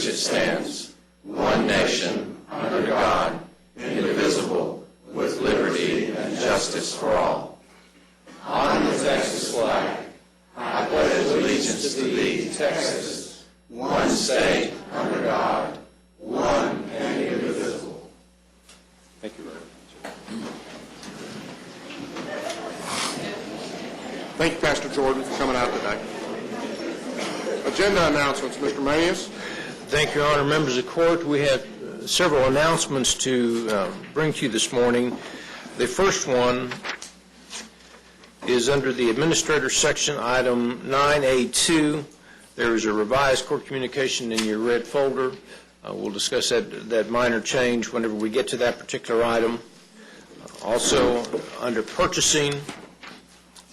which it stands, one nation, under God, indivisible, with liberty and justice for all. On the Texas flag, I pledge allegiance to thee, Texas, one state, under God, one and indivisible. Thank you very much. Thank you, Pastor Jordan, for coming out today. Agenda announcements, Mr. Manius. Thank you, Your Honor. Members of the court, we have several announcements to bring to you this morning. The first one is under the Administrator section, item 9A2. There is a revised court communication in your red folder. We'll discuss that minor change whenever we get to that particular item. Also, under purchasing,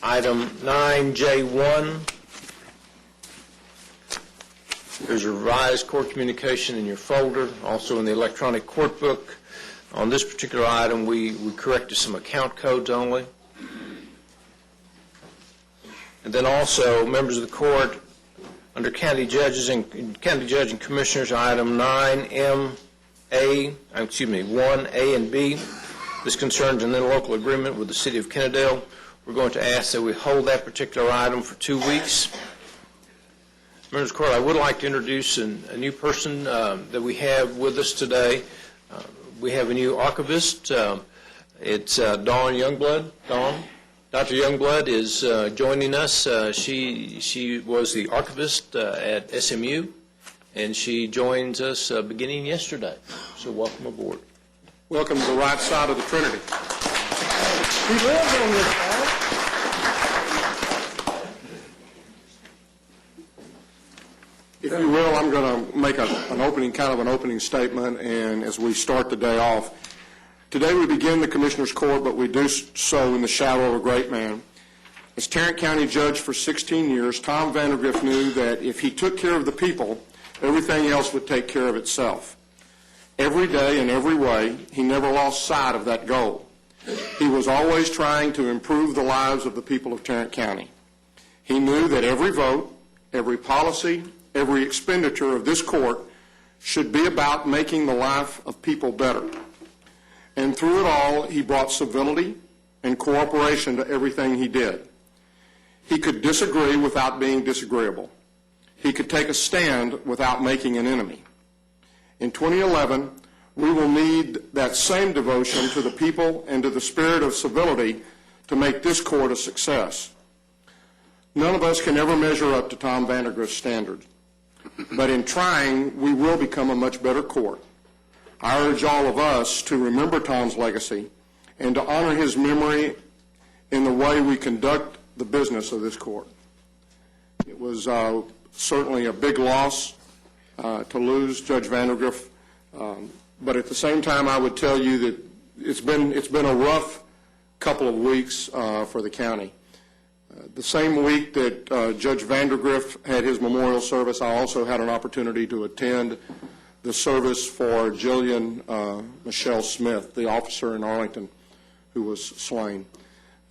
item 9J1, there's a revised court communication in your folder, also in the electronic court book. On this particular item, we corrected some account codes only. And then also, members of the court, under County Judge and Commissioners, item 1A and B. This concerns an interlocal agreement with the City of Kennedale. We're going to ask that we hold that particular item for 2 weeks. Members of the court, I would like to introduce a new person that we have with us today. We have a new archivist. It's Dawn Youngblood. Dawn. Dr. Youngblood is joining us. She was the archivist at SMU, and she joins us beginning yesterday. So welcome aboard. Welcome to the right side of the Trinity. She lives on this side. If you will, I'm going to make an opening statement, and as we start the day off, today we begin the Commissioner's Court, but we do so in the shadow of a great man. As Tarrant County Judge for 16 years, Tom Vandergriff knew that if he took care of the people, everything else would take care of itself. Every day and every way, he never lost sight of that goal. He was always trying to improve the lives of the people of Tarrant County. He knew that every vote, every policy, every expenditure of this court should be about making the life of people better. And through it all, he brought civility and cooperation to everything he did. He could disagree without being disagreeable. He could take a stand without making an enemy. In 2011, we will need that same devotion to the people and to the spirit of civility to make this court a success. None of us can ever measure up to Tom Vandergriff's standards, but in trying, we will become a much better court. I urge all of us to remember Tom's legacy and to honor his memory in the way we conduct the business of this court. It was certainly a big loss to lose Judge Vandergriff, but at the same time, I would tell you that it's been a rough couple of weeks for the county. The same week that Judge Vandergriff had his memorial service, I also had an opportunity to attend the service for Jillian Michelle Smith, the officer in Arlington who was slain.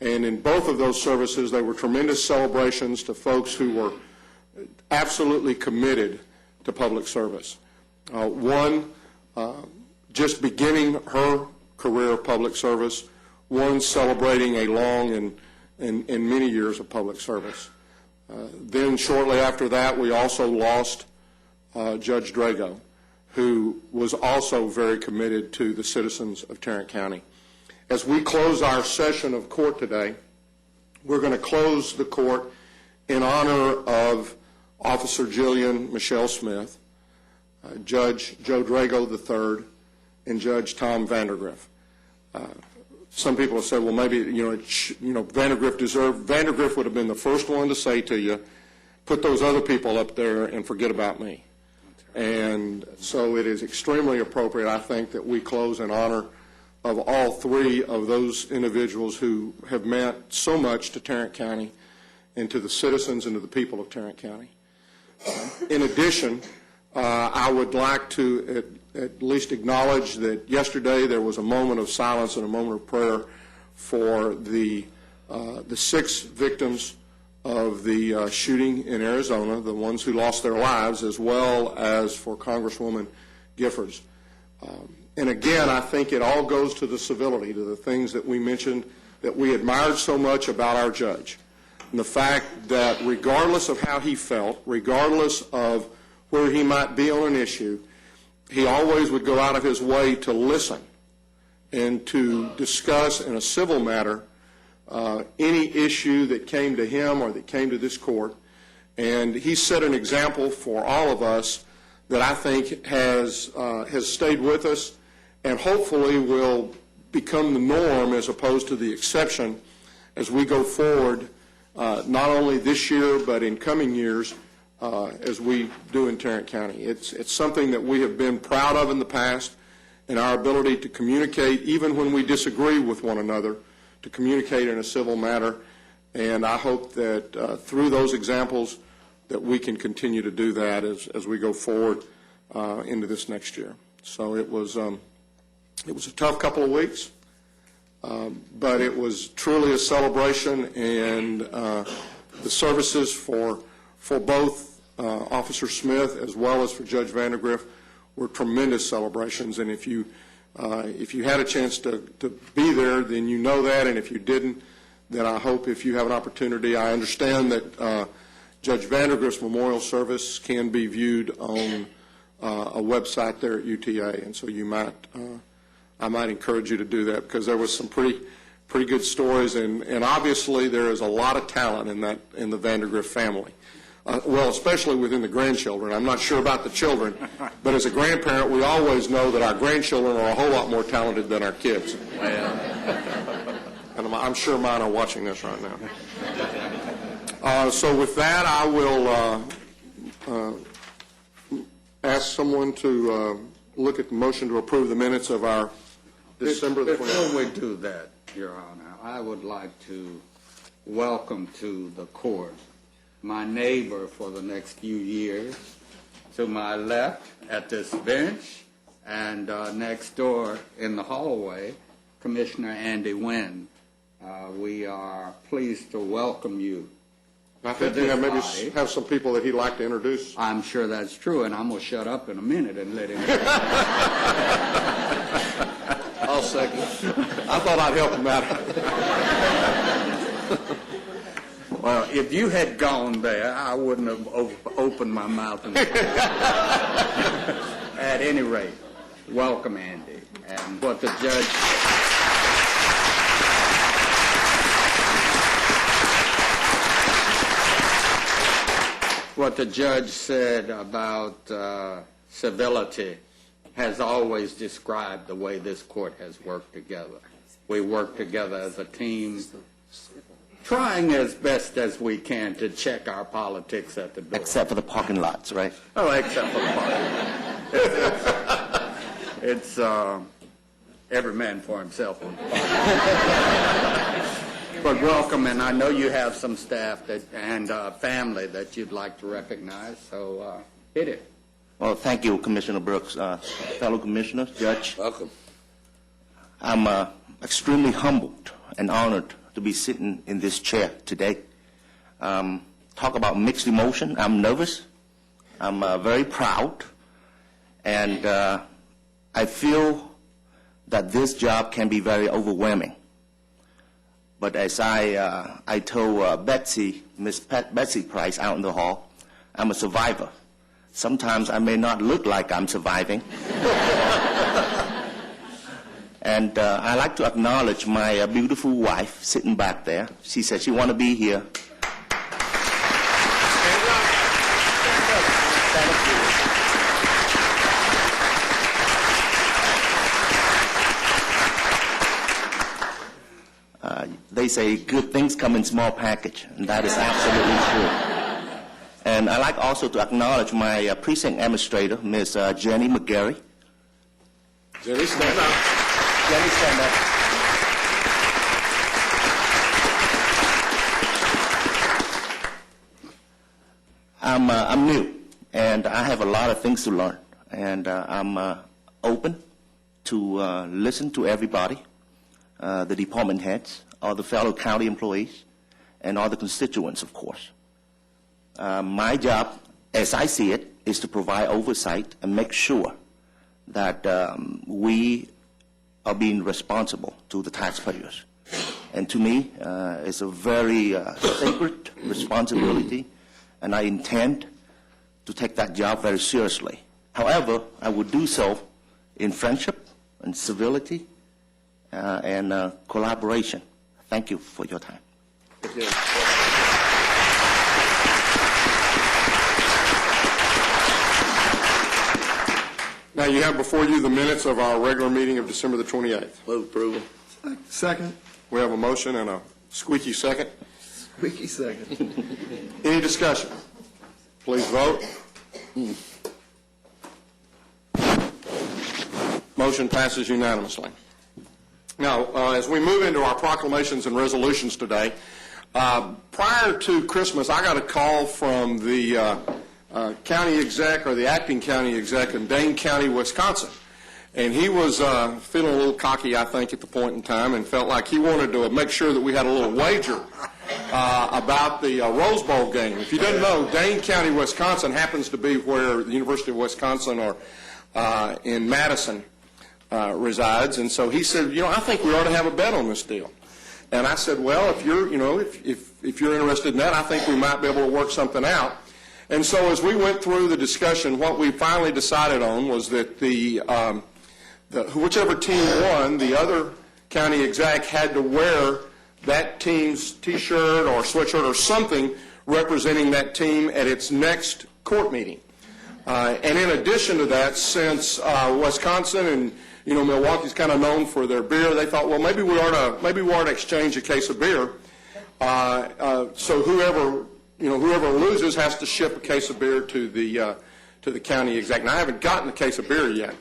And in both of those services, they were tremendous celebrations to folks who were absolutely committed to public service. One, just beginning her career of public service, one celebrating a long and many years of public service. Then shortly after that, we also lost Judge Drago, who was also very committed to the citizens of Tarrant County. As we close our session of court today, we're going to close the court in honor of Officer Jillian Michelle Smith, Judge Joe Drago III, and Judge Tom Vandergriff. Some people have said, well, maybe Vandergriff would have been the first one to say to you, put those other people up there and forget about me. And so it is extremely appropriate, I think, that we close in honor of all three of those individuals who have meant so much to Tarrant County and to the citizens and to the people of Tarrant County. In addition, I would like to at least acknowledge that yesterday there was a moment of silence and a moment of prayer for the 6 victims of the shooting in Arizona, the ones who lost their lives, as well as for Congresswoman Giffords. And again, I think it all goes to the civility, to the things that we mentioned that we admired so much about our judge. And the fact that regardless of how he felt, regardless of where he might be on an issue, he always would go out of his way to listen and to discuss in a civil matter any issue that came to him or that came to this court. And he set an example for all of us that I think has stayed with us and hopefully will become the norm as opposed to the exception as we go forward, not only this year but in coming years as we do in Tarrant County. It's something that we have been proud of in the past, and our ability to communicate even when we disagree with one another, to communicate in a civil manner. And I hope that through those examples that we can continue to do that as we go forward into this next year. So it was a tough couple of weeks, but it was truly a celebration, and the services for both Officer Smith as well as for Judge Vandergriff were tremendous celebrations. And if you had a chance to be there, then you know that, and if you didn't, then I hope if you have an opportunity. I understand that Judge Vandergriff's memorial service can be viewed on a website there at UTA, and so you might, I might encourage you to do that, because there was some pretty good stories, and obviously there is a lot of talent in the Vandergriff family. Well, especially within the grandchildren. I'm not sure about the children, but as a grandparent, we always know that our grandchildren are a whole lot more talented than our kids. And I'm sure mine are watching this right now. So with that, I will ask someone to look at the motion to approve the minutes of our December the 20th. Before we do that, Your Honor, I would like to welcome to the court my neighbor for the next few years, to my left at this bench, and next door in the hallway, Commissioner Andy Wynn. We are pleased to welcome you. I think you maybe have some people that he'd like to introduce. I'm sure that's true, and I'm going to shut up in a minute and let him. I'll second. I thought I'd help him out. Well, if you had gone there, I wouldn't have opened my mouth. At any rate, welcome, Andy. And what the judge said about civility has always described the way this court has worked together. We work together as a team, trying as best as we can to check our politics at the door. Except for the parking lots, right? Oh, except for the parking. It's every man for himself. But welcome, and I know you have some staff and family that you'd like to recognize, so hit it. Well, thank you, Commissioner Brooks. Fellow commissioners, Judge. Welcome. I'm extremely humbled and honored to be sitting in this chair today. Talk about mixed emotion. I'm nervous. I'm very proud. And I feel that this job can be very overwhelming. But as I told Betsy, Miss Betsy Price out in the hall, I'm a survivor. Sometimes I may not look like I'm surviving. And I'd like to acknowledge my beautiful wife sitting back there. She said she want to be here. They say good things come in small package, and that is absolutely true. And I'd like also to acknowledge my precinct administrator, Ms. Jenny McGarry. Jenny, stand up. Jenny, stand up. I'm new, and I have a lot of things to learn, and I'm open to listen to everybody, the department heads, all the fellow county employees, and all the constituents, of course. My job, as I see it, is to provide oversight and make sure that we are being responsible to the taxpayers. And to me, it's a very sacred responsibility, and I intend to take that job very seriously. However, I would do so in friendship and civility and collaboration. Thank you for your time. Now, you have before you the minutes of our regular meeting of December the 28th. Move approval. Second. We have a motion and a squeaky second. Squeaky second. Any discussion? Please vote. Motion passes unanimously. Now, as we move into our proclamations and resolutions today, prior to Christmas, I got a call from the county exec, or the acting county exec in Dane County, Wisconsin. And he was feeling a little cocky, I think, at the point in time, and felt like he wanted to make sure that we had a little wager about the Rose Bowl game. If you didn't know, Dane County, Wisconsin happens to be where the University of Wisconsin, or in Madison, resides. And so he said, I think we ought to have a bet on this deal. And I said, well, if you're, if you're interested in that, I think we might be able to work something out. And so as we went through the discussion, what we finally decided on was that whichever team won, the other county exec had to wear that team's T-shirt or sweatshirt or something representing that team at its next court meeting. And in addition to that, since Wisconsin and Milwaukee's kind of known for their beer, they thought, well, maybe we ought to exchange a case of beer. So whoever loses has to ship a case of beer to the county exec. Now, I haven't gotten a case of beer yet,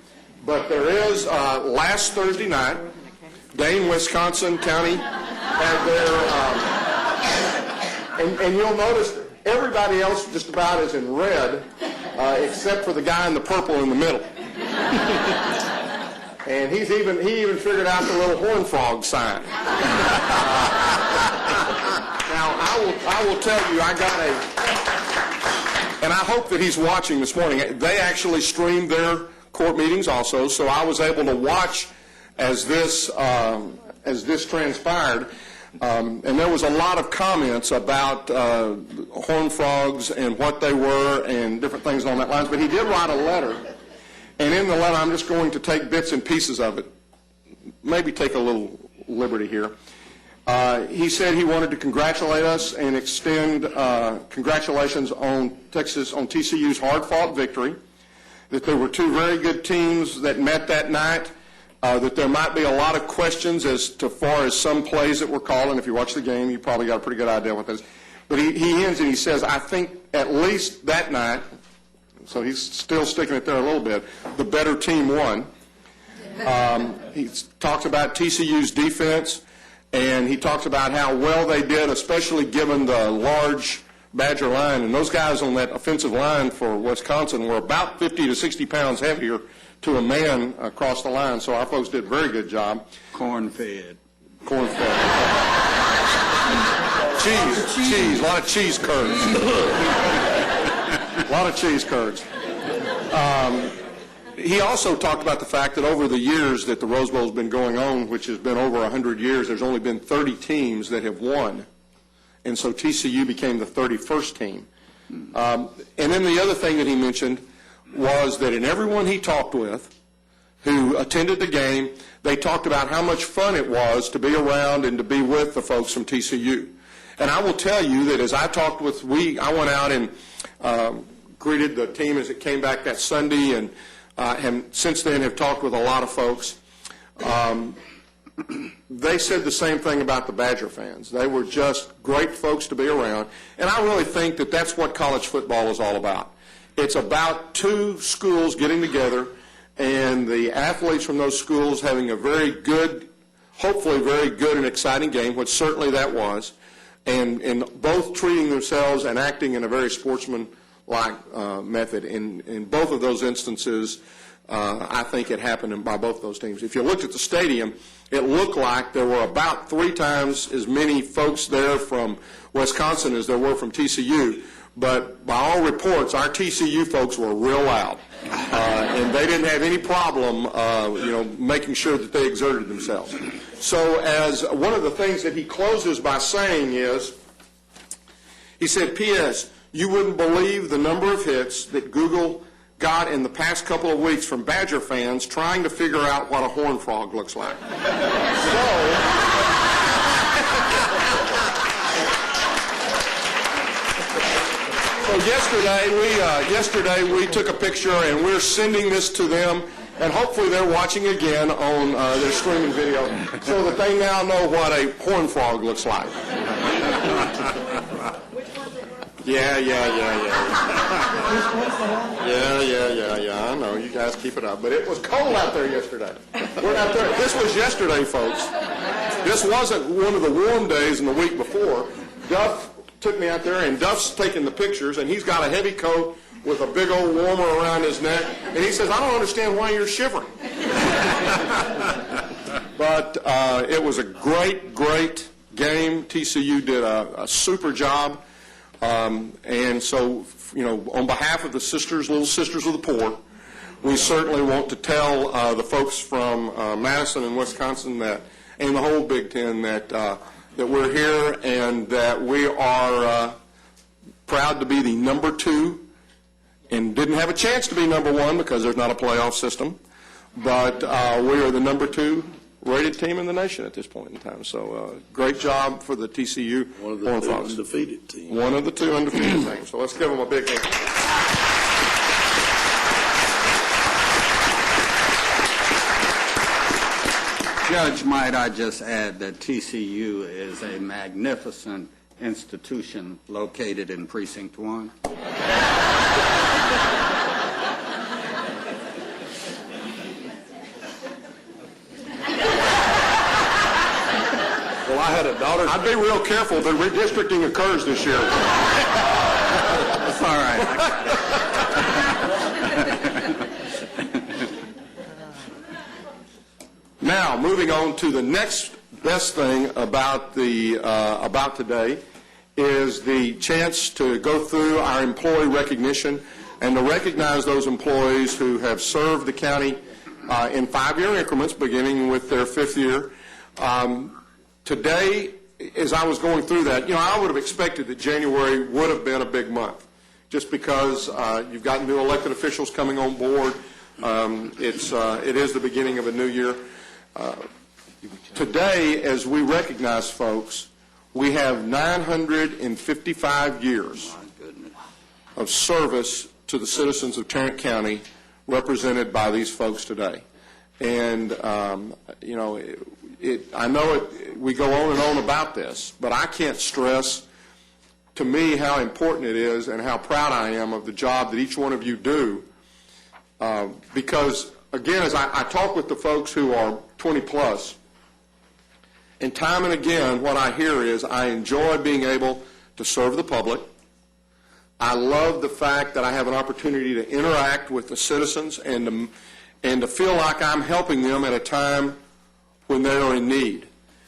but there is last Thursday night, Dane, Wisconsin County had their, and you'll notice everybody else just about is in red, except for the guy in the purple in the middle. And he even figured out the little horn frog sign. Now, I will tell you, and I hope that he's watching this morning. They actually streamed their court meetings also, so I was able to watch as this transpired. And there was a lot of comments about horn frogs and what they were and different things along that lines. But he did write a letter, and in the letter, I'm just going to take bits and pieces of it, maybe take a little liberty here. He said he wanted to congratulate us and extend congratulations on TCU's hard-fought victory, that there were two very good teams that met that night, that there might be a lot of questions as to far as some plays that were called, and if you watch the game, you probably got a pretty good idea what that is. But he ends and he says, I think at least that night, so he's still sticking it there a little bit, the better team won. He talks about TCU's defense, and he talks about how well they did, especially given the large Badger line. And those guys on that offensive line for Wisconsin were about 50 to 60 pounds heavier to a man across the line. So our folks did a very good job. Corn-fed. Corn-fed. Cheese, a lot of cheese curds. A lot of cheese curds. He also talked about the fact that over the years that the Rose Bowl has been going on, which has been over 100 years, there's only been 30 teams that have won. And so TCU became the 31st team. And then the other thing that he mentioned was that in everyone he talked with who attended the game, they talked about how much fun it was to be around and to be with the folks from TCU. And I will tell you that as I talked with, I went out and greeted the team as it came back that Sunday, and since then have talked with a lot of folks. They said the same thing about the Badger fans. They were just great folks to be around. And I really think that that's what college football is all about. It's about two schools getting together and the athletes from those schools having a very good, hopefully very good and exciting game, which certainly that was, and both treating themselves and acting in a very sportsmanlike method. In both of those instances, I think it happened by both those teams. If you looked at the stadium, it looked like there were about 3 times as many folks there from Wisconsin as there were from TCU. But by all reports, our TCU folks were real loud, and they didn't have any problem, making sure that they exerted themselves. So, as one of the things that he closes by saying is, he said, "P.S. You wouldn't believe the number of hits that Google got in the past couple of weeks from Badger fans trying to figure out what a horned frog looks like." So yesterday we took a picture and we're sending this to them, and hopefully they're watching again on their streaming video so that they now know what a horned frog looks like. Yeah. I know, you guys keep it up. But it was cold out there yesterday. We're out there. This was yesterday, folks. This wasn't one of the warm days in the week before. Duff took me out there, and Duff's taking the pictures, and he's got a heavy coat with a big old warmer around his neck, and he says, "I don't understand why you're shivering." But it was a great game. TCU did a super job. And so, on behalf of the Little Sisters of the Poor, we certainly want to tell the folks from Madison and Wisconsin and the whole Big Ten that we're here and that we are proud to be the number 2, and didn't have a chance to be number 1 because there's not a playoff system, but we are the number 2 rated team in the nation at this point in time. So great job for the TCU One of Horned the 2 Frogs. undefeated teams. One of the 2 undefeated teams. So let's give them a big hand. Judge, might I just add that TCU is a magnificent institution located in Precinct 1? Well, I had a daughter. I'd be real careful. The redistricting occurs this year. That's all right. Now, moving on to the next best thing about today is the chance to go through our employee recognition and to recognize those employees who have served the county in 5-year increments, beginning with their 5th year. Today, as I was going through that, I would have expected that January would have been a big month, just because you've got new elected officials coming on board. It is the beginning of a new year. Today, as we recognize folks, we have 955 years of service to the citizens of Tarrant County represented by these folks today. And, I know we go on and on about this, but I can't stress to me how important it is and how proud I am of the job that each one of you do. Because, again, as I talk with the folks who are 20 plus, and time and again what I hear is I enjoy being able to serve the public. I love the fact that I have an opportunity to interact with the citizens and to feel like I'm helping them at a time when they are in need.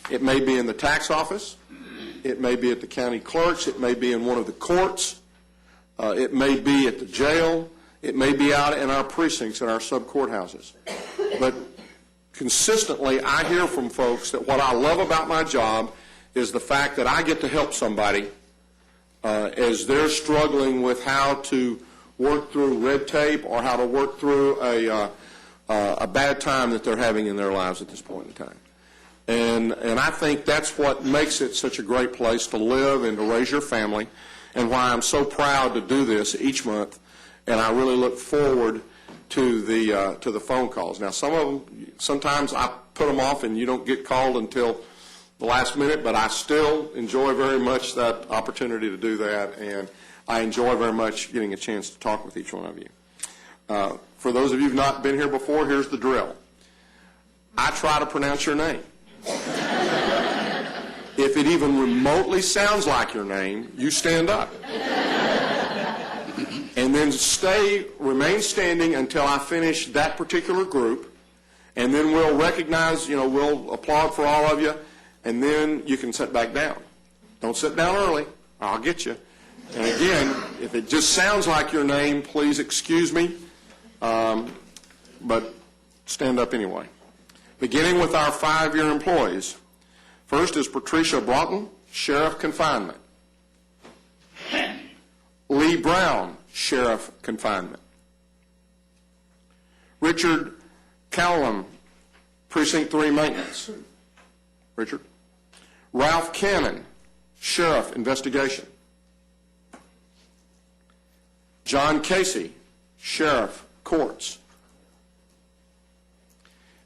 It may be in the tax office, it may be at the county clerk's, it may be in one of the courts, it may be at the jail, it may be out in our precincts and our sub-courthouses. But consistently, I hear from folks that what I love about my job is the fact that I get to help somebody as they're struggling with how to work through red tape or how to work through a bad time that they're having in their lives at this point in time. And I think that's what makes it such a great place to live and to raise your family, and why I'm so proud to do this each month, and I really look forward to the phone calls. Now, some of them, sometimes I put them off and you don't get called until the last minute, but I still enjoy very much that opportunity to do that, and I enjoy very much getting a chance to talk with each one of you. For those of you who have not been here before, here's the drill. I try to pronounce your name. If it even remotely sounds like your name, you stand up. and then remain standing until I finish that particular group, and then we'll recognize, we'll applaud for all of you, and then you can sit back down. Don't sit down early. I'll get you. And again, if it just sounds like your name, please excuse me, but stand up anyway. Beginning with our 5-year employees. First is Patricia Broughton, Sheriff Confinement. Lee Brown, Sheriff Confinement. Richard Callum, Precinct 3 Maintenance. Richard. Ralph Cannon, Sheriff Investigation. John Casey, Sheriff Courts.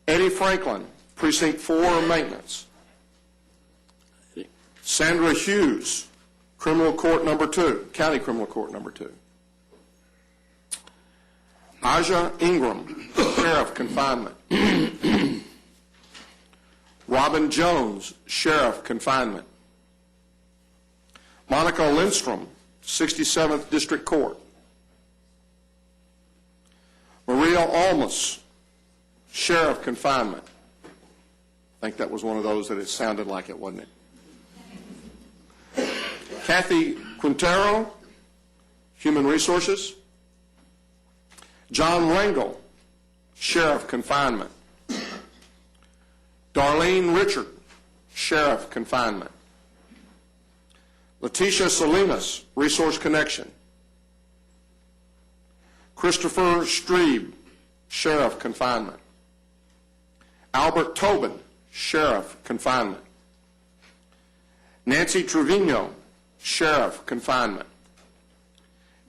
Eddie Franklin, Precinct 4 Maintenance. Sandra Hughes, Criminal Court Number 2, County Criminal Court Number 2. Aja Ingram, Sheriff Confinement. Robin Jones, Sheriff Confinement. Monica Lindstrom, 67th District Court. Maria Almus, Sheriff Confinement. I think that was one of those that it sounded like it, wasn't it? Kathy Quintero, Human Resources. John Rangel, Sheriff Confinement. Darlene Richard, Sheriff Confinement. Leticia Salinas, Resource Connection. Christopher Strebe, Sheriff Confinement. Albert Tobin, Sheriff Confinement. Nancy Trevino, Sheriff Confinement.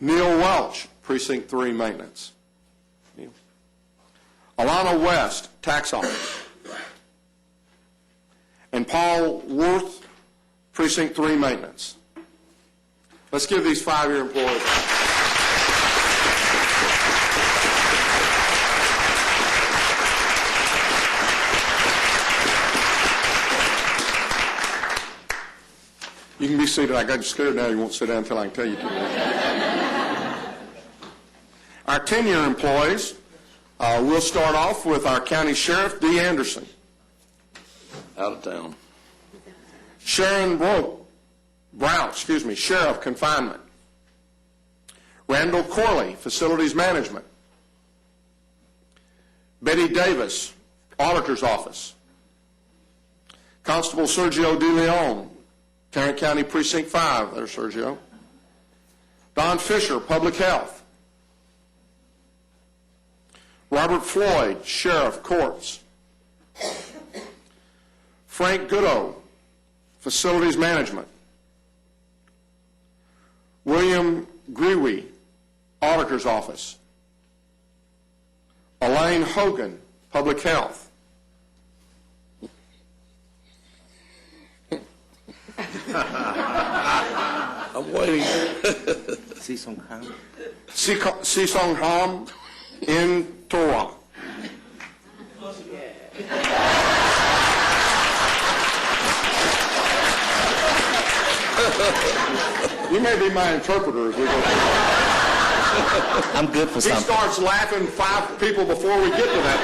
Neil Welch, Precinct 3 Maintenance. Neil. Alana West, Tax Office. And Paul Worth, Precinct 3 Maintenance. Let's give these 5-year employees. You can be seated. I got you scared now. You won't sit down until I can tell you to. Our 10-year employees, we'll start off with our County Sheriff, Dee Anderson. Out of town. Sharon Brown, Sheriff Confinement. Randall Corley, Facilities Management. Betty Davis, Auditor's Office. Constable Sergio De Leon, Tarrant County Precinct 5. There's Sergio. Don Fisher, Public Health. Robert Floyd, Sheriff Courts. Frank Goodo, Facilities Management. William Grewe, Auditor's Office. Elaine Hogan, Public Health. I'm waiting. Sisong Ham in Torah. You may be my interpreter as we go. I'm good for He something. starts laughing 5 people before we get to that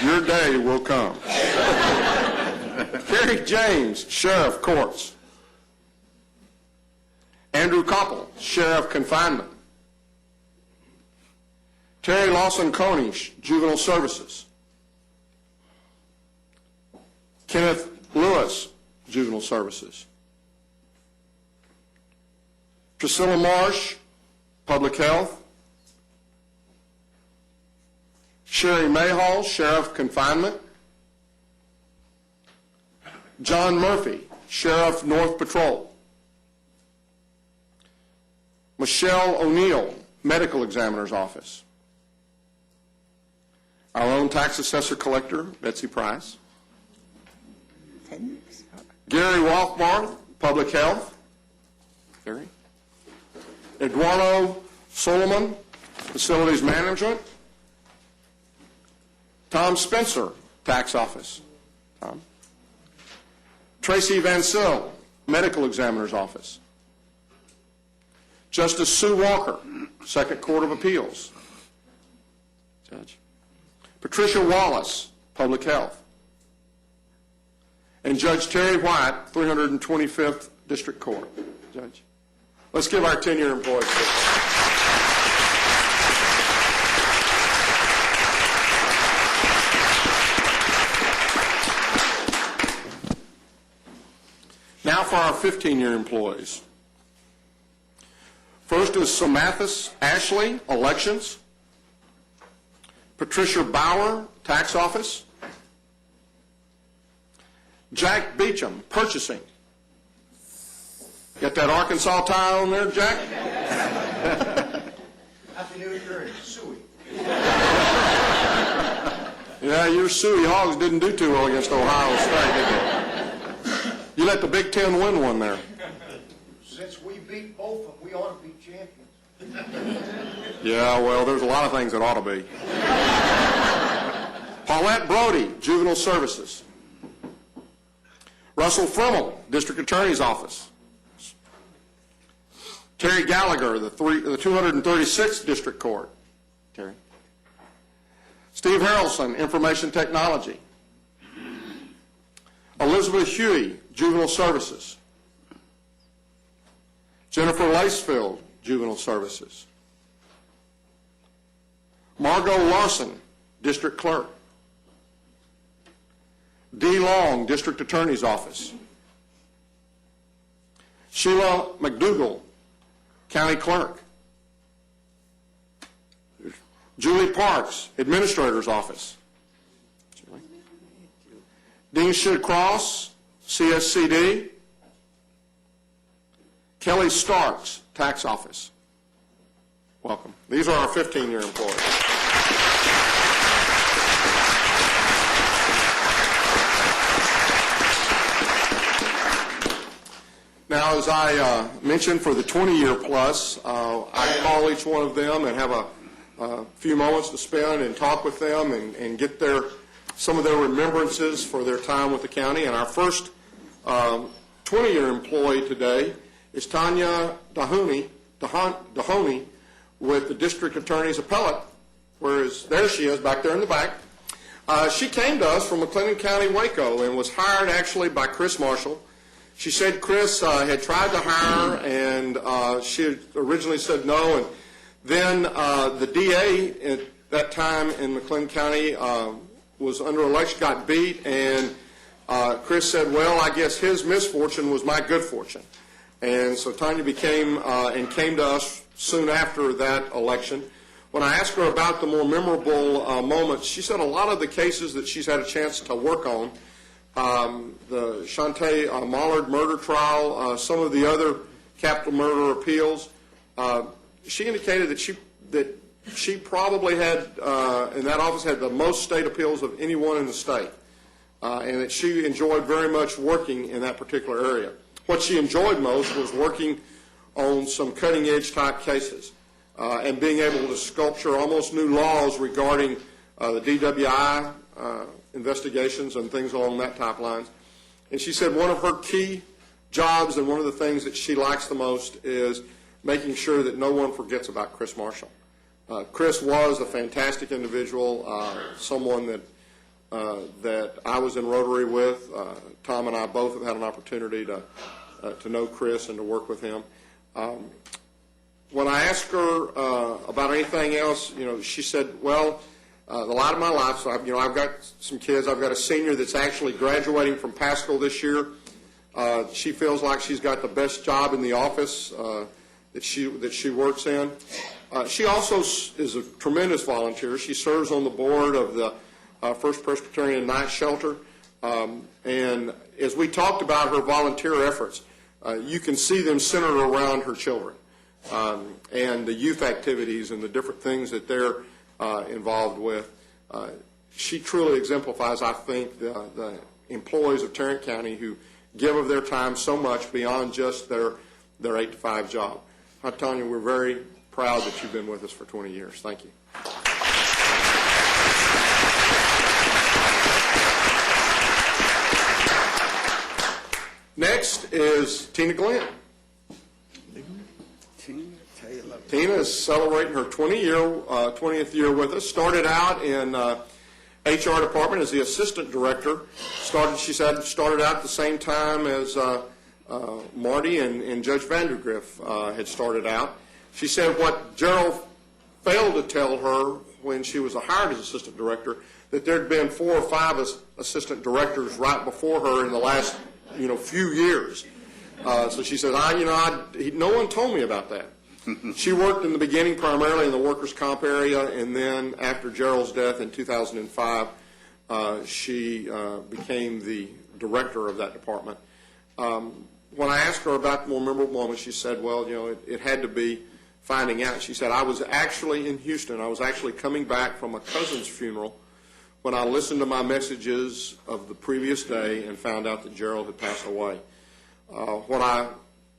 day. Your day will come. Kerry James, Sheriff Courts. Andrew Koppel, Sheriff Confinement. Terry Lawson Coney, Juvenile Services. Kenneth Lewis, Juvenile Services. Priscilla Marsh, Public Health. Sherry Mayhall, Sheriff Confinement. John Murphy, Sheriff North Patrol. Michelle O'Neill, Medical Examiner's Office. Our own tax assessor collector, Betsy Price. Gary Rothbarth, Public Health. Gary. Eduardo Solomon, Facilities Management. Tom Spencer, Tax Office. Tom. Tracy Van Sil, Medical Examiner's Office. Justice Sue Walker, Second Court of Appeals. Judge. Patricia Wallace, Public Health. And Judge Terry White, 325th District Court. Judge. Let's give our 10-year employees. Now for our 15-year employees. First is Samathis Ashley, Elections. Patricia Bauer, Tax Office. Jack Beecham, Purchasing. Got that Arkansas tie on there, Jack? Happy New Year, Suey. Yeah, your Suey Hogs didn't do too well against Ohio State, did they? You let the Big Ten win one there. Since we beat both of them, we ought to be champions. Yeah, well, there's a lot of things that ought to be. Paulette Brody, Juvenile Services. Russell Frimmel, District Attorney's Office. Terry Gallagher, the 236th District Court. Terry. Steve Harrelson, Information Technology. Elizabeth Huey, Juvenile Services. Jennifer Lacefield, Juvenile Services. Margot Larson, District Clerk. Dee Long, District Attorney's Office. Sheila McDougall, County Clerk. Julie Parks, Administrator's Office. Dean Shid Cross, CSCD. Kelly Starks, Tax Office. Welcome. These are our 15-year employees. Now, as I mentioned, for the 20-year plus, I call each one of them and have a few moments to spend and talk with them and get some of their remembrances for their time with the county. And our first 20-year employee today is Tanya Dahoney with the District Attorney's Appellate, there she is back there in the back. She came to us from McLennan County, Waco, and was hired actually by Chris Marshall. She said Chris had tried to hire her, and she had originally said no, and then the DA at that time in McLennan County was under election, got beat, and Chris said, well, I guess his misfortune was my good fortune. And so Tanya came to us soon after that election. When I asked her about the more memorable moments, she said a lot of the cases that she's had a chance to work on, the Shantae Mollard murder trial, some of the other capital murder appeals, she indicated that she probably had, in that office, had the most state appeals of anyone in the state, and that she enjoyed very much working in that particular area. What she enjoyed most was working on some cutting-edge type cases and being able to sculpture almost new laws regarding the DWI investigations and things along that type lines. And she said one of her key jobs and one of the things that she likes the most is making sure that no one forgets about Chris Marshall. Chris was a fantastic individual, someone that I was in Rotary with. Tom and I both have had an opportunity to know Chris and to work with him. When I asked her about anything else, she said, well, the light of my life, so I've got some kids. I've got a senior that's actually graduating from Paschal this year. She feels like she's got the best job in the office that she works in. She also is a tremendous volunteer. She serves on the board of the First Presbyterian Night Shelter. And as we talked about her volunteer efforts, you can see them centered around her children and the youth activities and the different things that they're involved with. She truly exemplifies, I think, the employees of Tarrant County who give of their time so much beyond just their 8-to-5 job. Tanya, we're very proud that you've been with us for 20 years. Thank you. Next is Tina Glenn. Tina is celebrating her 20th year with us. Started out in HR department as the assistant director. She said, started out at the same time as Marty and Judge Vandergriff had started out. She said what Gerald failed to tell her when she was hired as assistant director, that there had been 4 or 5 assistant directors right before her in the last few years. So she said, no one told me about that. She worked in the beginning primarily in the workers' comp area, and then after Gerald's death in 2005, she became the director of that department. When I asked her about the more memorable moment, she said, well, it had to be finding out. She said, I was actually in Houston. I was actually coming back from a cousin's funeral when I listened to my messages of the previous day and found out that Gerald had passed away. When I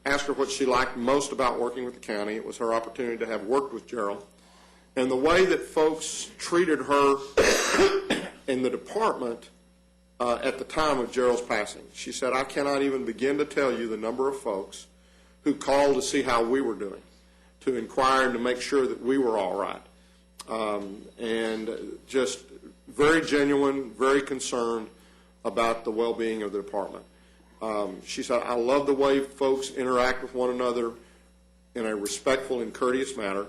asked her what she liked most about working with the county, it was her opportunity to have worked with Gerald. And the way that folks treated her in the department at the time of Gerald's passing. She said, I cannot even begin to tell you the number of folks who called to see how we were doing, to inquire and to make sure that we were all right. And just very genuine, very concerned about the well-being of the department. She said, I love the way folks interact with one another in a respectful and courteous manner,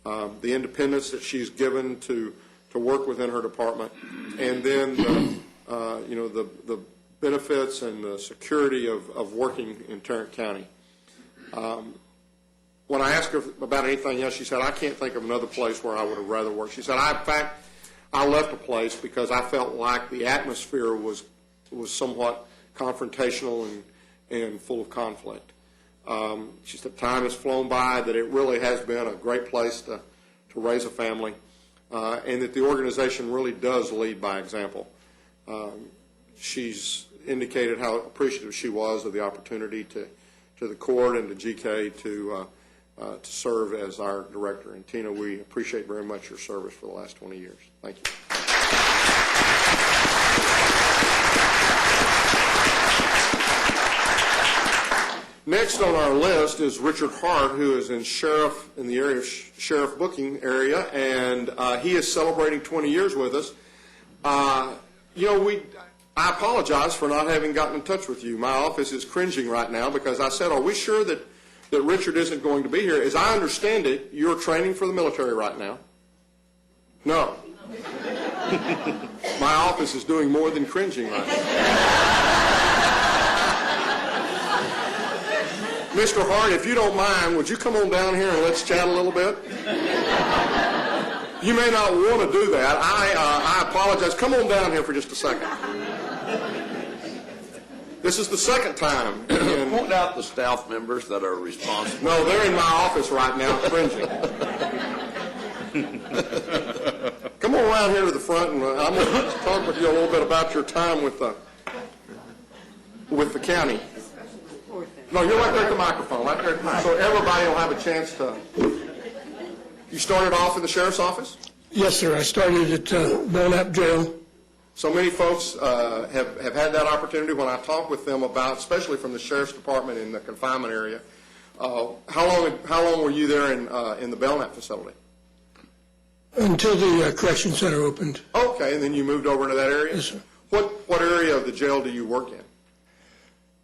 the independence that she's given to work within her department, and then the benefits and the security of working in Tarrant County. When I asked her about anything else, she said, I can't think of another place where I would have rather worked. She said, in fact, I left a place because I felt like the atmosphere was somewhat confrontational and full of conflict. She said, time has flown by, that it really has been a great place to raise a family, and that the organization really does lead by example. She's indicated how appreciative she was of the opportunity to the court and to GK to serve as our director. And Tina, we appreciate very much your service for the last 20 years. Thank you. Next on our list is Richard Hart, who is in the area of sheriff booking area, and he is celebrating 20 years with us. I apologize for not having gotten in touch with you. My office is cringing right now because I said, are we sure that Richard isn't going to be here? As I understand it, you're training for the military right now. No. My office is doing more than cringing right now. Mr. Hart, if you don't mind, would you come on down here and let's chat a little bit? You may not want to do that. I apologize. Come on down here for just a second. This is the second time. Point out the staff members that are responsible. No, they're in my office right now, cringing. Come on around here to the front, and I'm going to talk with you a little bit about your time with the county. No, you're right there at the microphone, right there, so everybody will have a chance to. You started off in the sheriff's office? Yes, sir. I started at Belknap Jail. So many folks have had that opportunity. When I talk with them about, especially from the sheriff's department in the confinement area, how long were you there in the Belknap facility? Until the correction center opened. Okay, and then you moved over into that area? Yes, sir. What area of the jail do you work in?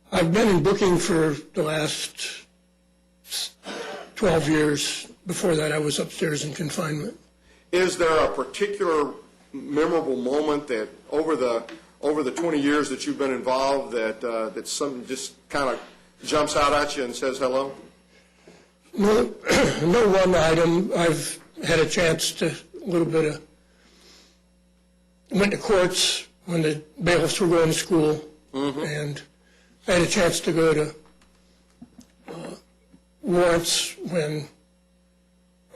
I've been in booking for the last 12 years. Before that, I was upstairs in confinement. Is there a particular memorable moment that over the 20 years that you've been involved that something just kind of jumps out at you and says hello? No one item. I've had a chance to went to courts when the bailiffs were going to school, and I had a chance to go to warrants when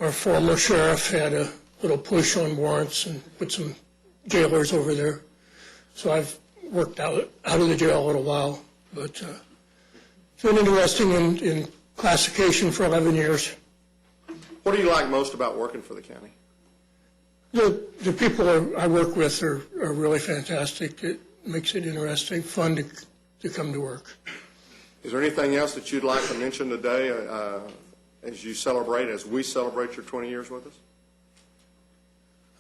our former sheriff had a little push on warrants and put some jailers over there. So I've worked out of the jail a little while, but it's been interesting in classification for 11 years. What do you like most about working for the county? The people I work with are really fantastic. It makes it interesting, fun to come to work. Is there anything else that you'd like to mention today as you celebrate, as we celebrate your 20 years with us?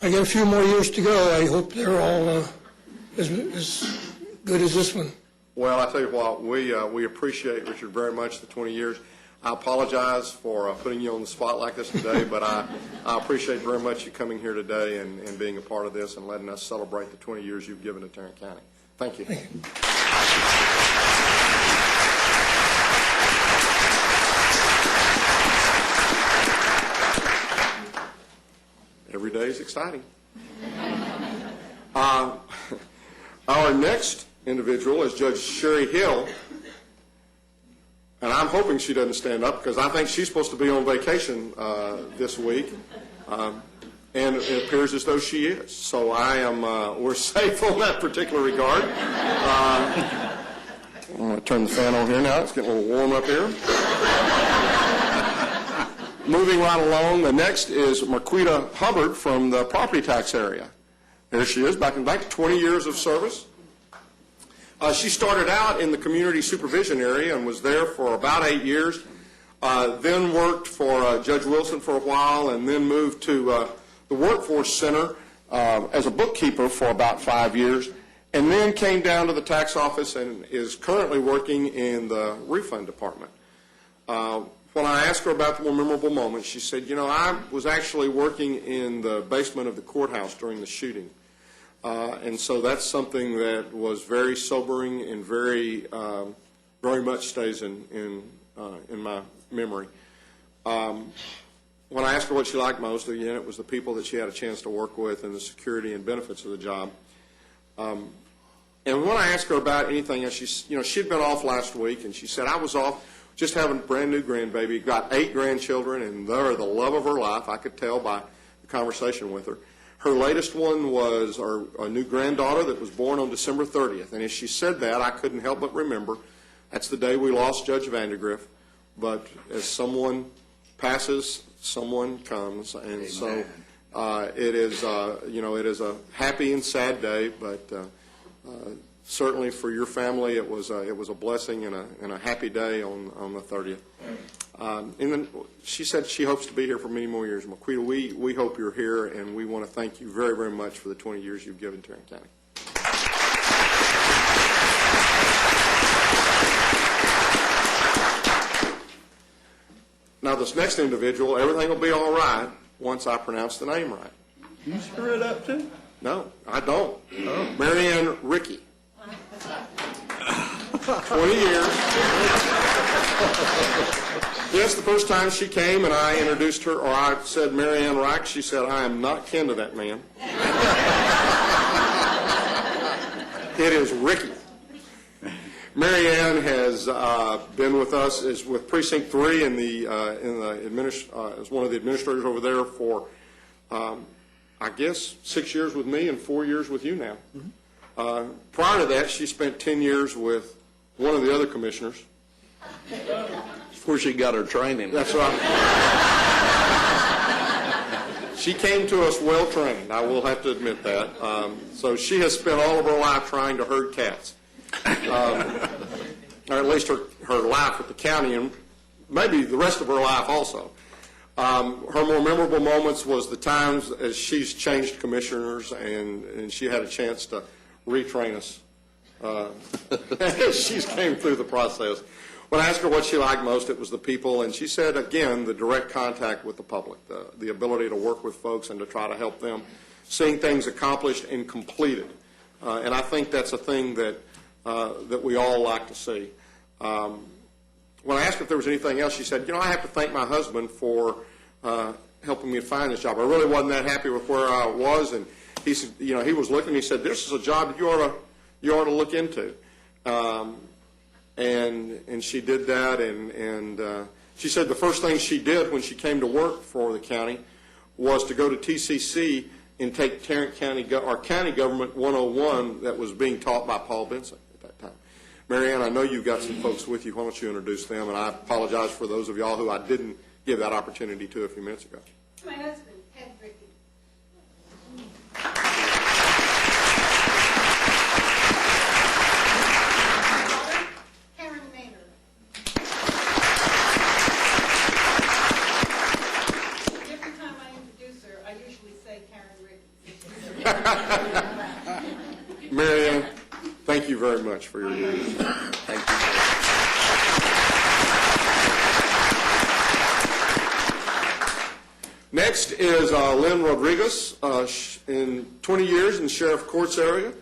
I got a few more years to go. I hope they're all as good as this one. Well, I tell you what, we appreciate, Richard, very much the 20 years. I apologize for putting you on the spot like this today, but I appreciate very much you coming here today and being a part of this and letting us celebrate the 20 years you've given to Tarrant County. Thank you. Thank you. Every day is exciting. Our next individual is Judge Sherry Hill, and I'm hoping she doesn't stand up because I think she's supposed to be on vacation this week, and it appears as though she is. So we're safe on that particular regard. I'm going to turn the fan on here now. It's getting a little warm up here. Moving right along, the next is Marquita Hubbard from the property tax area. There she is, back 20 years of service. She started out in the community supervision area and was there for about 8 years, then worked for Judge Wilson for a while, and then moved to the Workforce Center as a bookkeeper for about 5 years, and then came down to the tax office and is currently working in the refund department. When I asked her about the more memorable moments, she said, you know, I was actually working in the basement of the courthouse during the shooting. And so that's something that was very sobering and very much stays in my memory. When I asked her what she liked most, again, it was the people that she had a chance to work with and the security and benefits of the job. And when I asked her about anything else, she'd been off last week, and she said, I was off just having a brand new grandbaby, got 8 grandchildren, and they're the love of her life. I could tell by the conversation with her. Her latest one was a new granddaughter that was born on December 30th. And as she said that, I couldn't help but remember that's the day we lost Judge Vandergriff. But as someone passes, someone comes. And Amen. So it is a happy and sad day, but certainly for your family, it was a blessing and a happy day on the 30th. And then she said she hopes to be here for many more years. Marquita, we hope you're here, and we want to thank you very, very much for the 20 years you've given Tarrant County. Now, this next individual, everything will be all right once I pronounce the name right. You screw it up too? No, I don't. Marianne Rickey. 20 years. Yes, the first time she came and I introduced her, or I said Marianne Reich, she said, I am not kin to that man. It is Ricky. Marianne has been with us as with Precinct 3 as one of the administrators over there for, I guess, 6 years with me and 4 years with you now. Mm-hmm. Prior to that, she spent 10 years with one of the other commissioners. Where she got her training. That's right. She came to us well trained. I will have to admit that. So she has spent all of her life trying to herd cats, or at least her life with the county, and maybe the rest of her life also. Her more memorable moments was the times as she's changed commissioners, and she had a chance to retrain us as she's came through the process. When I asked her what she liked most, it was the people, and she said, again, the direct contact with the public, the ability to work with folks and to try to help them, seeing things accomplished and completed. And I think that's a thing that we all like to see. When I asked her if there was anything else, she said, I have to thank my husband for helping me find this job. I really wasn't that happy with where I was, and he said, he was looking, he said, this is a job that you ought to look into. And she did that, and she said the first thing she did when she came to work for the county was to go to TCC and take Tarrant County, or County Government 101 that was being taught by Paul Benson at that time. Marianne, I know you've got some folks with you. Why don't you introduce them? And I apologize for those of y'all who I didn't give that opportunity to a few minutes ago. My husband, Ted Rickey. Karen Maynard. Mary Ann, thank you very much for your years. Thank you. Next is Lynn Rodriguez, in 20 years in the Sheriff Courts area.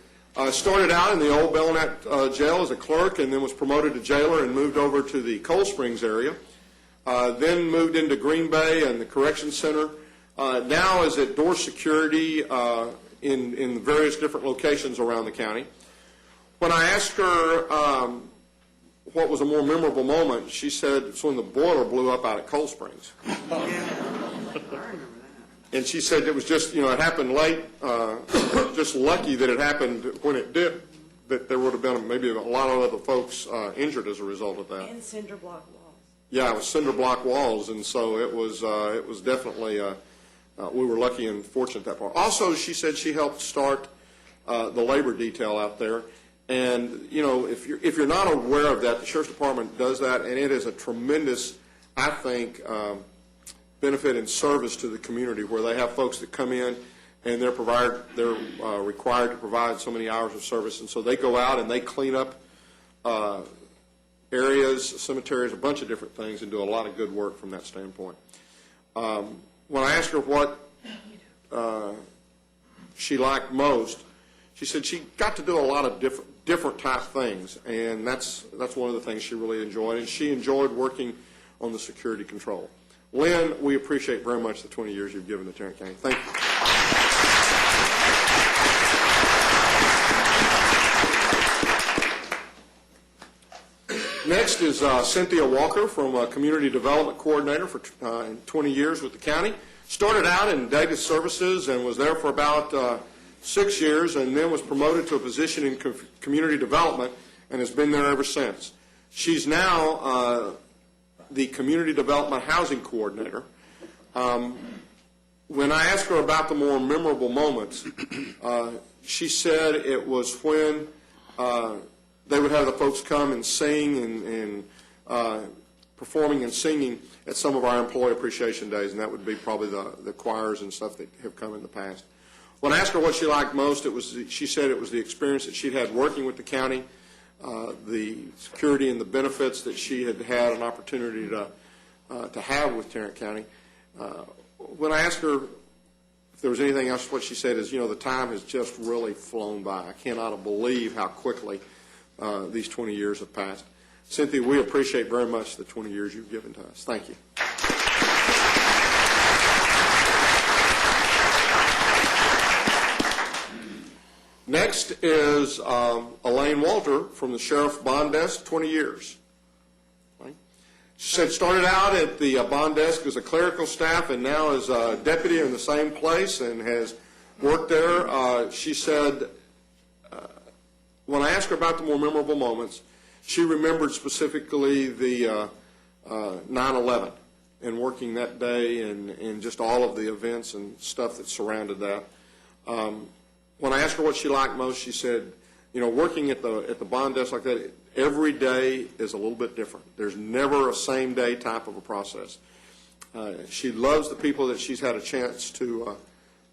Started out in the old Belknap jail as a clerk and then was promoted to jailer and moved over to the Cold Springs area. Then moved into Green Bay and the Correction Center. Now is at door security in various different locations around the county. When I asked her what was a more memorable moment, she said it's when the boiler blew up out at Cold Springs. And she said it was just, it happened late, just lucky that it happened when it did, that there would have been maybe a lot of other folks injured as a result of that. And cinder block walls. Yeah, it was cinder block walls, and so it was definitely, we were lucky and fortunate that part. Also, she said she helped start the labor detail out there. And, if you're not aware of that, the Sheriff's Department does that, and it is a tremendous, I think, benefit and service to the community, where they have folks that come in and they're required to provide so many hours of service, and so they go out and they clean up areas, cemeteries, a bunch of different things, and do a lot of good work from that standpoint. When I asked her what she liked most, she said she got to do a lot of different type things, and that's one of the things she really enjoyed, and she enjoyed working on the security control. Lynn, we appreciate very much the 20 years you've given to Tarrant County. Thank you. Next is Cynthia Walker, from Community Development Coordinator for 20 years with the county. Started out in data services and was there for about 6 years, and then was promoted to a position in community development and has been there ever since. She's now the Community Development Housing Coordinator. When I asked her about the more memorable moments, she said it was when they would have the folks come and sing and performing and singing at some of our employee appreciation days, and that would be probably the choirs and stuff that have come in the past. When I asked her what she liked most, she said it was the experience that she'd had working with the county, the security and the benefits that she had had an opportunity to have with Tarrant County. When I asked her if there was anything else, what she said is, the time has just really flown by. I cannot believe how quickly these 20 years have passed. Cynthia, we appreciate very much the 20 years you've given to us. Thank you. Next is Elaine Walter from the Sheriff's Bond Desk, 20 years. She said started out at the bond desk as a clerical staff and now is a deputy in the same place and has worked there. She said, when I asked her about the more memorable moments, she remembered specifically the 9/11 and working that day and just all of the events and stuff that surrounded that. When I asked her what she liked most, she said, working at the bond desk like that, every day is a little bit different. There's never a same day type of a process. She loves the people that she's had a chance to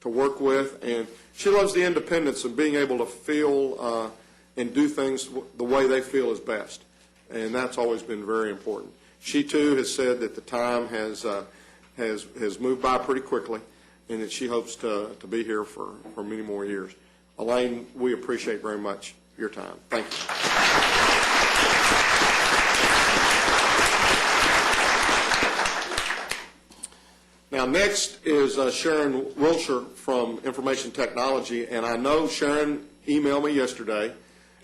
work with, and she loves the independence of being able to feel and do things the way they feel is best, and that's always been very important. She too has said that the time has moved by pretty quickly, and that she hopes to be here for many more years. Elaine, we appreciate very much your time. Thank you. Now, next is Sharon Wilshire from Information Technology, and I know Sharon emailed me yesterday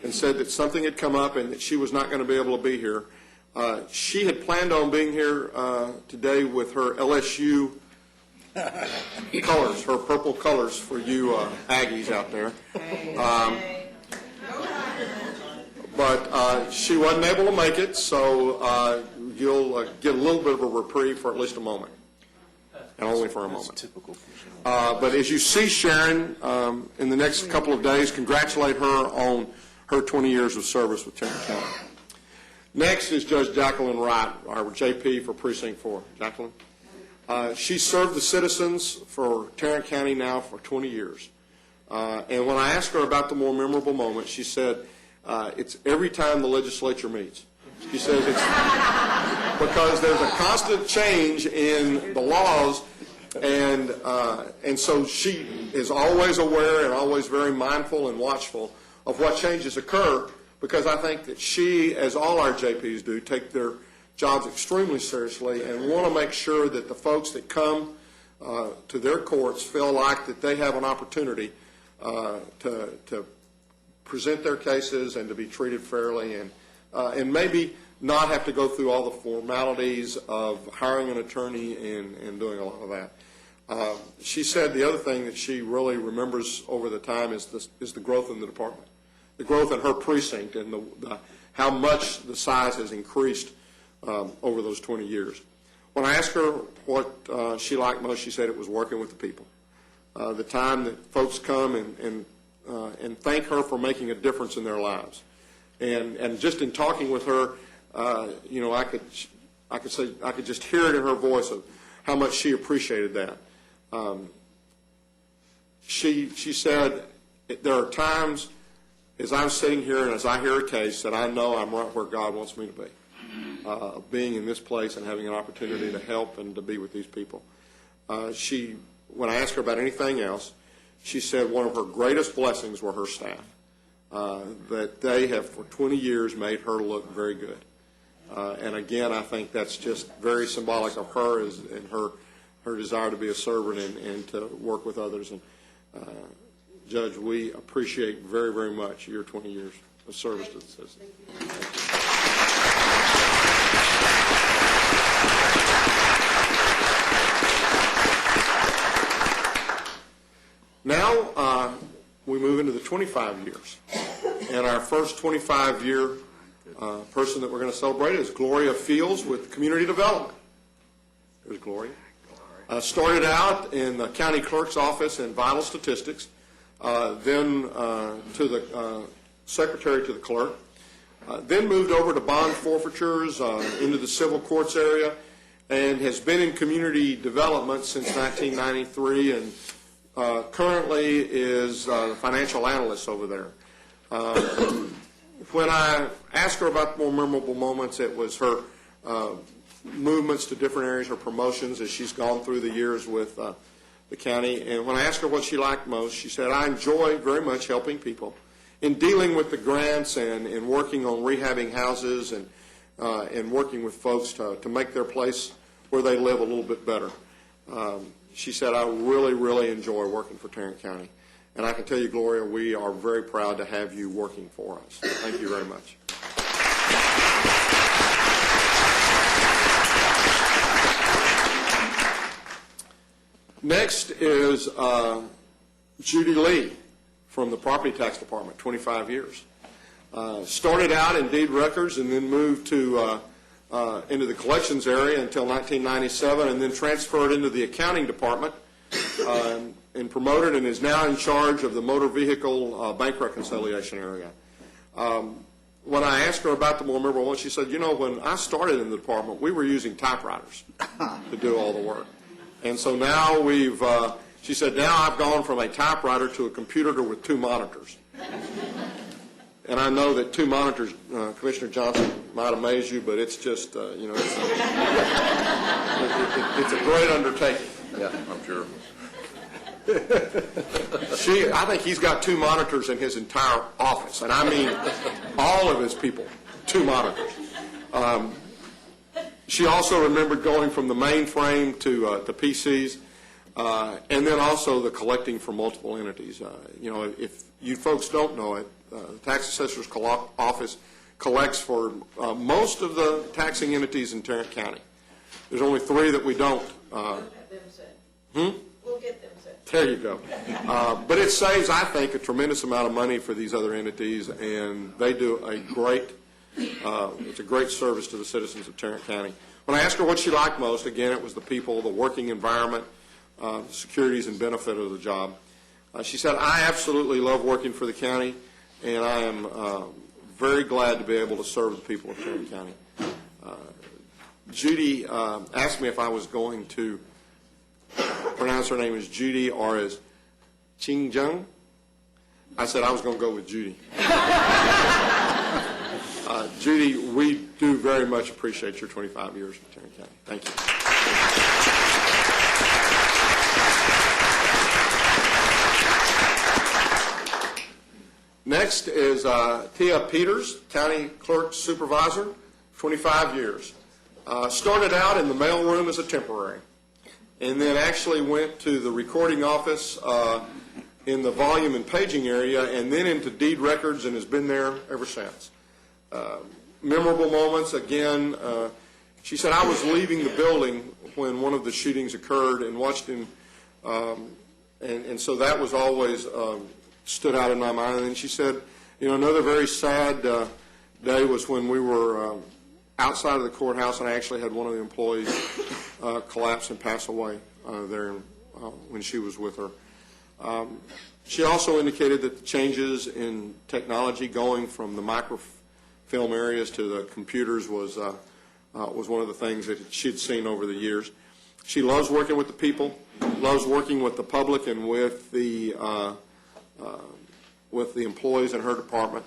and said that something had come up and that she was not going to be able to be here. She had planned on being here today with her LSU colors, her purple colors for you Aggies out there. But she wasn't able to make it, so you'll get a little bit of a reprieve for at least a moment, and only for a moment. But as you see Sharon in the next couple of days, congratulate her on her 20 years of service with Tarrant County. Next is Judge Jacqueline Wright, our JP for Precinct 4. Jacqueline? She served the citizens for Tarrant County now for 20 years. And when I asked her about the more memorable moment, she said, it's every time the legislature meets. She says it's because there's a constant change in the laws, and so she is always aware and always very mindful and watchful of what changes occur, because I think that she, as all our JPs do, take their jobs extremely seriously and want to make sure that the folks that come to their courts feel like that they have an opportunity to present their cases and to be treated fairly, and maybe not have to go through all the formalities of hiring an attorney and doing a lot of that. She said the other thing that she really remembers over the time is the growth in the department, the growth in her precinct, and how much the size has increased over those 20 years. When I asked her what she liked most, she said it was working with the people. The time that folks come and thank her for making a difference in their lives. And just in talking with her, I could just hear it in her voice of how much she appreciated that. She said, there are times as I'm sitting here and as I hear a case that I know I'm right where God wants me to be, being in this place and having an opportunity to help and to be with these people. When I asked her about anything else, she said one of her greatest blessings were her staff, that they have for 20 years made her look very good. And again, I think that's just very symbolic of her and her desire to be a servant and to work with others. And Judge, we appreciate very, very much your 20 years of service to the citizens. Now we move into the 25 years. And our first 25-year person that we're going to celebrate is Gloria Fields with Community Development. There's Gloria. Started out in the county clerk's office in vital statistics, then to the secretary to the clerk, then moved over to bond forfeitures into the civil courts area, and has been in community development since 1993, and currently is the financial analyst over there. When I asked her about the more memorable moments, it was her movements to different areas, her promotions as she's gone through the years with the county. And when I asked her what she liked most, she said, I enjoy very much helping people in dealing with the grants and in working on rehabbing houses and working with folks to make their place where they live a little bit better. She said, I really, really enjoy working for Tarrant County. And I can tell you, Gloria, we are very proud to have you working for us. Thank you very much. Next is Judy Lee from the Property Tax Department, 25 years. Started out in deed records and then moved to into the collections area until 1997, and then transferred into the accounting department and promoted, and is now in charge of the motor vehicle bank reconciliation area. When I asked her about the more memorable one, she said, when I started in the department, we were using typewriters to do all the work. And so now she said, now I've gone from a typewriter to a computer with 2 monitors. And I know that 2 monitors, Commissioner Johnson, might amaze you, but it's just, it's a great undertaking. Yeah, I'm sure. I think he's got 2 monitors in his entire office, and I mean all of his people, 2 monitors. She also remembered going from the mainframe to PCs, and then also the collecting from multiple entities. If you folks don't know it, the Tax Assessor's Office collects for most of the taxing entities in Tarrant County. There's only 3 that we don't. We'll get them set. There you go. But it saves, I think, a tremendous amount of money for these other entities, and they do a great, it's a great service to the citizens of Tarrant County. When I asked her what she liked most, again, it was the people, the working environment, the securities and benefit of the job. She said, I absolutely love working for the county, and I am very glad to be able to serve the people of Tarrant County. Judy asked me if I was going to pronounce her name as Judy or as Ching Jung. I said I was going to go with Judy. Judy, we do very much appreciate your 25 years in Tarrant County. Thank you. Next is Tia Peters, County Clerk Supervisor, 25 years. Started out in the mailroom as a temporary, and then actually went to the recording office in the volume and paging area, and then into deed records, and has been there ever since. Memorable moments, again, she said, I was leaving the building when one of the shootings occurred and watched him, and so that was always stood out in my mind. And then she said, you know, another very sad day was when we were outside of the courthouse, and I actually had one of the employees collapse and pass away there when she was with her. She also indicated that the changes in technology going from the microfilm areas to the computers was one of the things that she'd seen over the years. She loves working with the people, loves working with the public and with the employees in her department.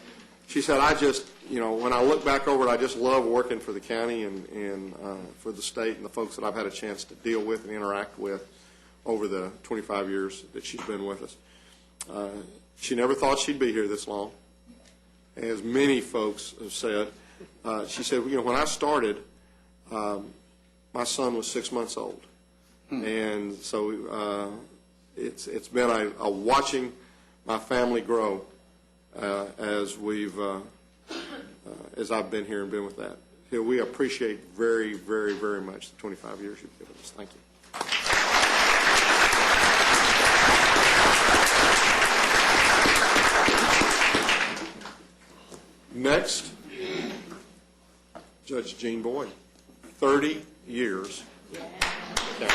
She said, I just, you know, when I look back over it, I just love working for the county and for the state and the folks that I've had a chance to deal with and interact with over the 25 years that she's been with us. She never thought she'd be here this long. As many folks have said, she said, you know, when I started, my son was 6 months old. And so it's been a watching my family grow as I've been here and been with that. You know, we appreciate very, very, very much the 25 years you've given us. Thank you. Next, Judge Jean Boyd, 30 years. Okay.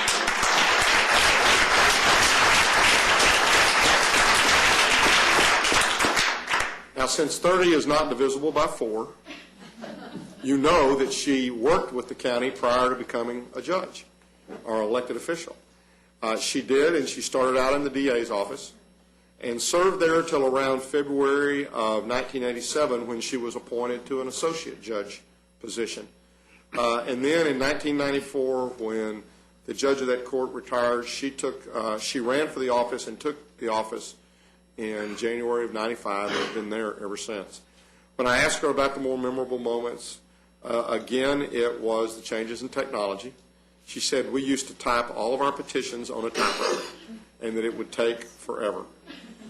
Now, since 30 is not divisible by 4, you know that she worked with the county prior to becoming a judge or elected official. She did, and she started out in the DA's office and served there until around February of 1987 when she was appointed to an associate judge position. And then in 1994, when the judge of that court retired, she ran for the office and took the office in January of 95 and has been there ever since. When I asked her about the more memorable moments, again, it was the changes in technology. She said we used to type all of our petitions on a typewriter and that it would take forever.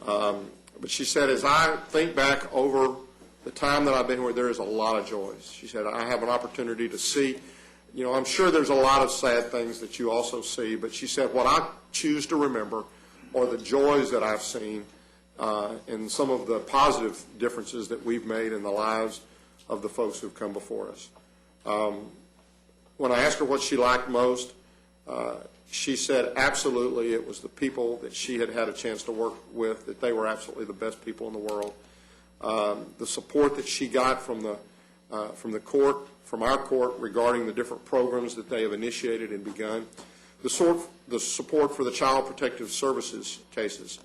But she said, as I think back over the time that I've been here, there is a lot of joys. She said, I have an opportunity to see, you know, I'm sure there's a lot of sad things that you also see, but she said, what I choose to remember are the joys that I've seen and some of the positive differences that we've made in the lives of the folks who've come before us. When I asked her what she liked most, she said absolutely it was the people that she had had a chance to work with, that they were absolutely the best people in the world. The support that she got from the court, from our court, regarding the different programs that they have initiated and begun. The support for the Child Protective Services cases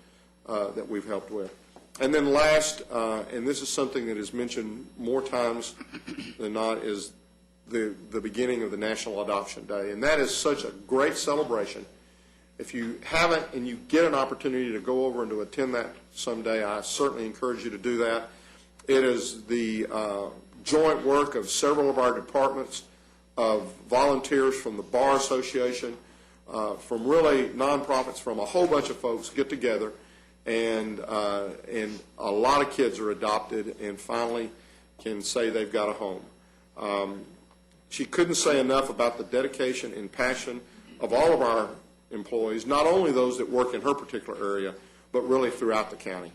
that we've helped with. And then last, and this is something that is mentioned more times than not, is the beginning of the National Adoption Day. And that is such a great celebration. If you haven't and you get an opportunity to go over and to attend that someday, I certainly encourage you to do that. It is the joint work of several of our departments, of volunteers from the Bar Association, from really nonprofits, from a whole bunch of folks get together, and a lot of kids are adopted and finally can say they've got a home. She couldn't say enough about the dedication and passion of all of our employees, not only those that work in her particular area, but really throughout the county.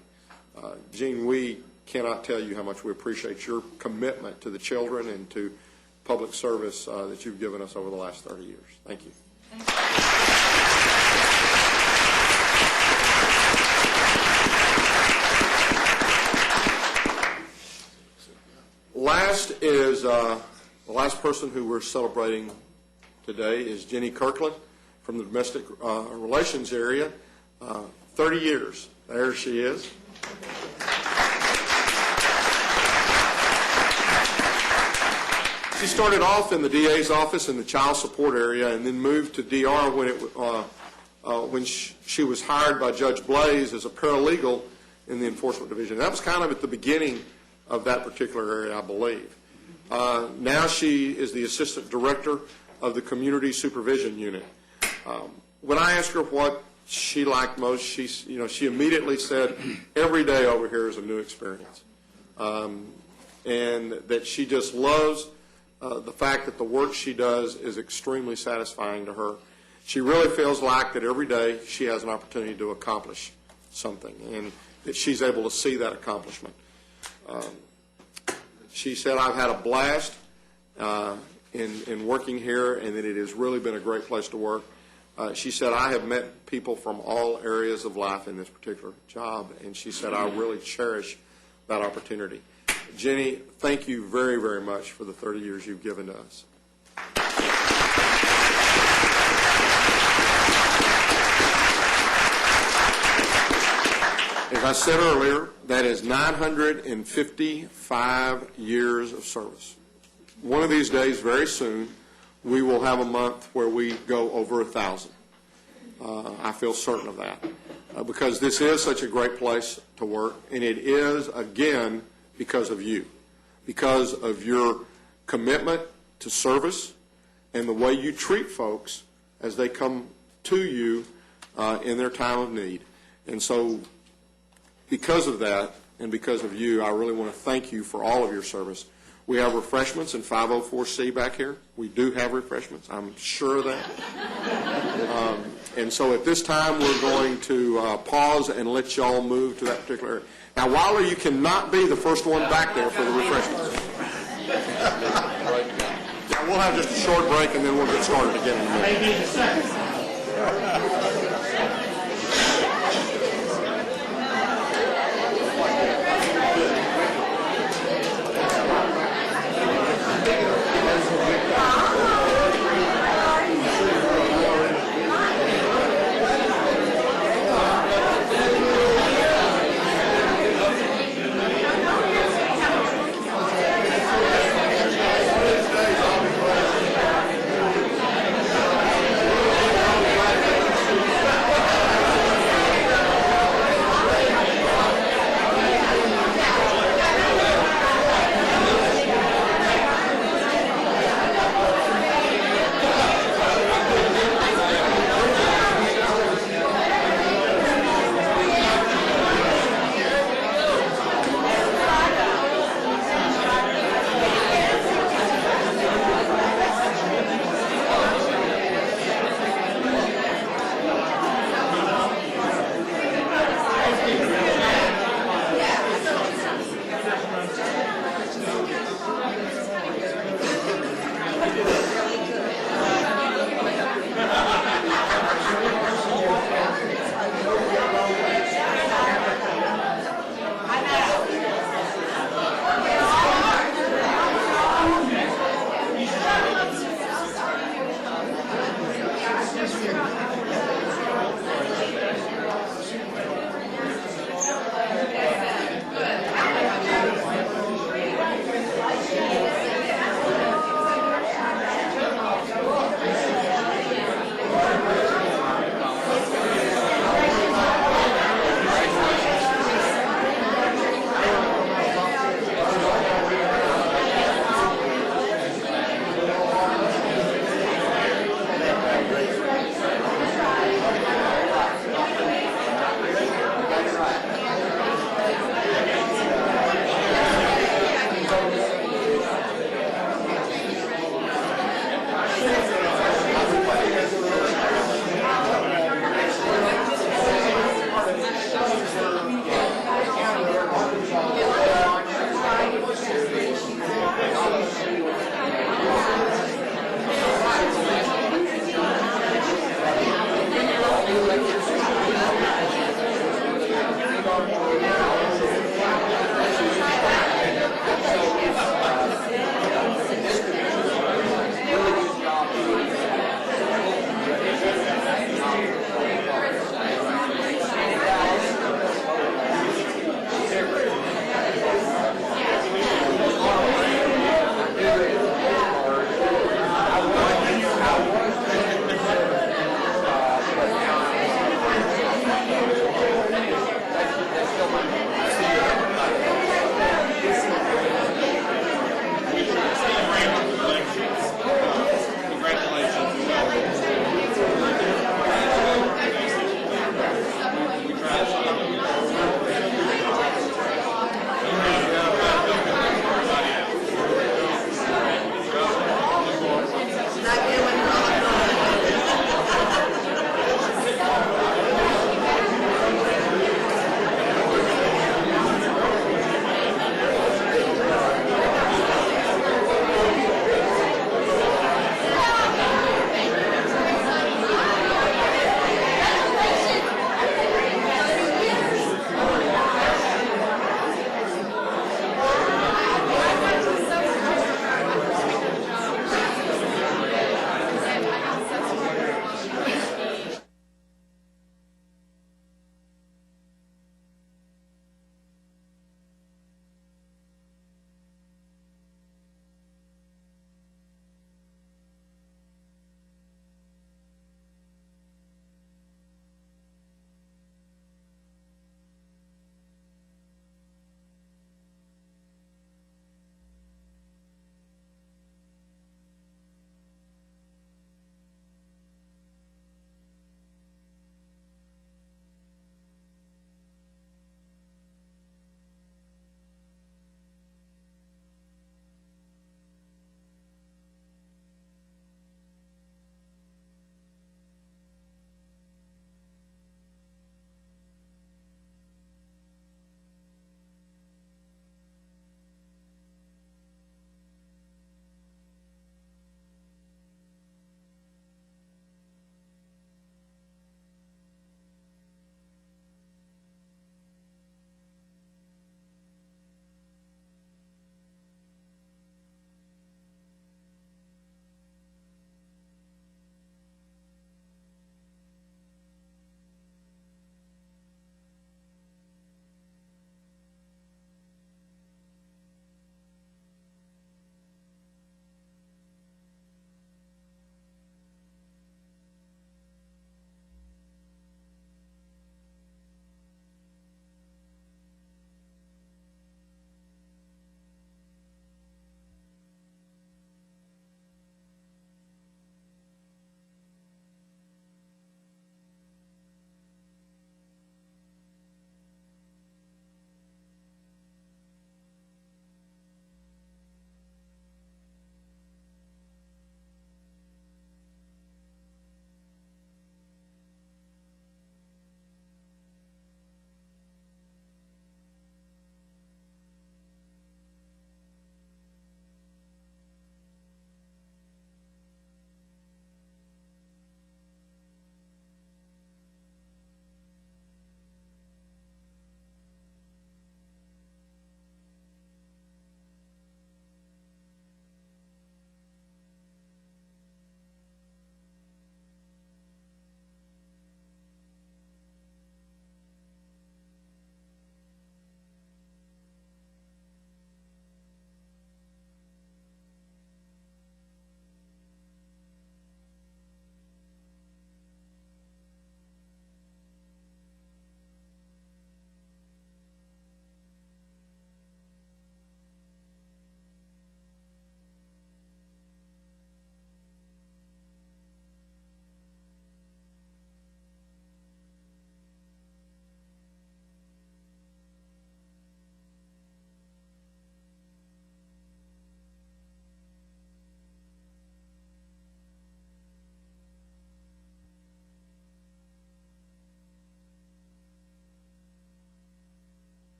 Jean, we cannot tell you how much we appreciate your commitment to the children and to public service that you've given us over the last 30 years. Thank you. Last is the last person who we're celebrating today is Jenny Kirkland from the domestic relations area. 30 years. There she is. She started off in the DA's office in the child support area and then moved to DR when she was hired by Judge Blaze as a paralegal in the Enforcement Division. That was kind of at the beginning of that particular area, I believe. Now she is the Assistant Director of the Community Supervision Unit. When I asked her what she liked most, she immediately said, every day over here is a new experience. And that she just loves the fact that the work she does is extremely satisfying to her. She really feels like that every day she has an opportunity to accomplish something, and that she's able to see that accomplishment. She said, I've had a blast in working here, and that it has really been a great place to work. She said, I have met people from all areas of life in this particular job, and she said, I really cherish that opportunity. Jenny, thank you very, very much for the 30 years you've given to us. As I said earlier, that is 955 years of service. One of these days, very soon, we will have a month where we go over 1,000. I feel certain of that because this is such a great place to work, and it is, again, because of you, because of your commitment to service and the way you treat folks as they come to you in their time of need. And so because of that and because of you, I really want to thank you for all of your service. We have refreshments in 504C back here. We do have refreshments. I'm sure of that. And so at this time, we're going to pause and let y'all move to that particular area. Now, Wilder, you cannot be the first one back there for the refreshments. Yeah, we'll have just a short break, and then we'll get started again in a minute.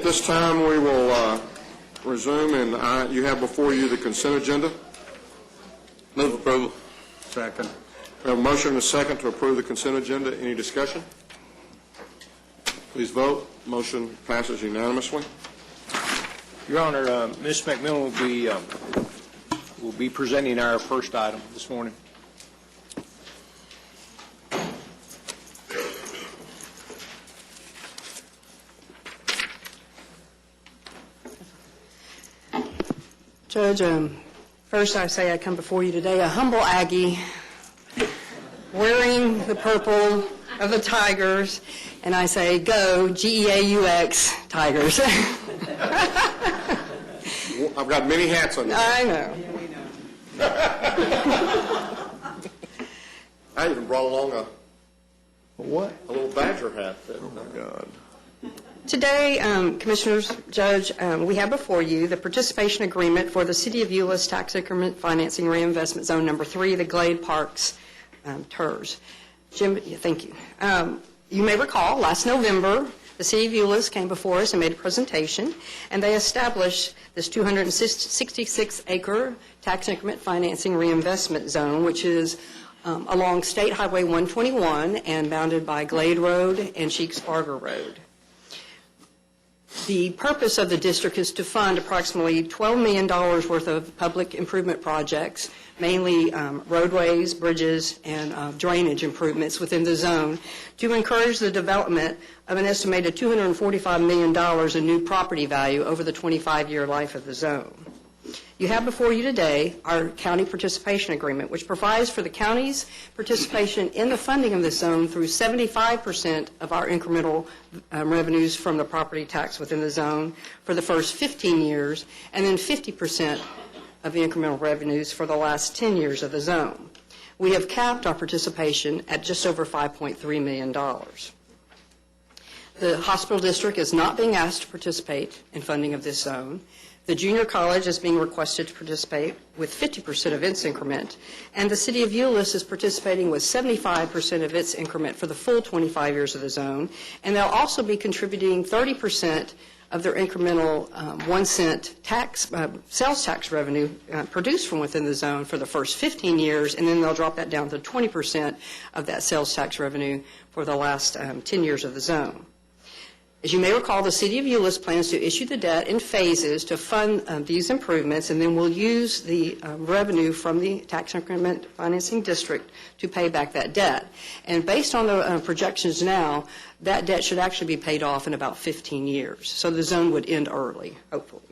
this time, we will resume, and you have before you the consent agenda. Move approval. Second. We have a motion and a second to approve the consent agenda. Any discussion? Please vote. Motion passes unanimously. Your Honor, Ms. McMillan will be presenting our first item this morning. Judge, first I say I come before you today a humble Aggie, wearing the purple of the Tigers, and I say, go, G-E-A-U-X, Tigers. I've got many hats on. I know. I even brought along a What? little Badger hat. Oh, my God. Today, Commissioners, Judge, we have before you the participation agreement for the City of Euless Tax Increment Financing Reinvestment Zone Number 3, the Glade Parks TERS. Jim, thank you. You may recall, last November, the City of Euless came before us and made a presentation, and they established this 266-acre tax increment financing reinvestment zone, which is along State Highway 121 and bounded by Glade Road and Cheeks-Farger Road. The purpose of the district is to fund approximately $12 million worth of public improvement projects, mainly roadways, bridges, and drainage improvements within the zone, to encourage the development of an estimated $245 million in new property value over the 25-year life of the zone. You have before you today our county participation agreement, which provides for the county's participation in the funding of this zone through 75% of our incremental revenues from the property tax within the zone for the first 15 years, and then 50% of the incremental revenues for the last 10 years of the zone. We have capped our participation at just over $5.3 million. The hospital district is not being asked to participate in funding of this zone. The junior college is being requested to participate with 50% of its increment, and the City of Euless is participating with 75% of its increment for the full 25 years of the zone, and they'll also be contributing 30% of their incremental 1 cent tax, sales tax revenue produced from within the zone for the first 15 years, and then they'll drop that down to 20% of that sales tax revenue for the last 10 years of the zone. As you may recall, the City of Euless plans to issue the debt in phases to fund these improvements, and then we'll use the revenue from the tax increment financing district to pay back that debt. And based on the projections now, that debt should actually be paid off in about 15 years. So the zone would end early, hopefully.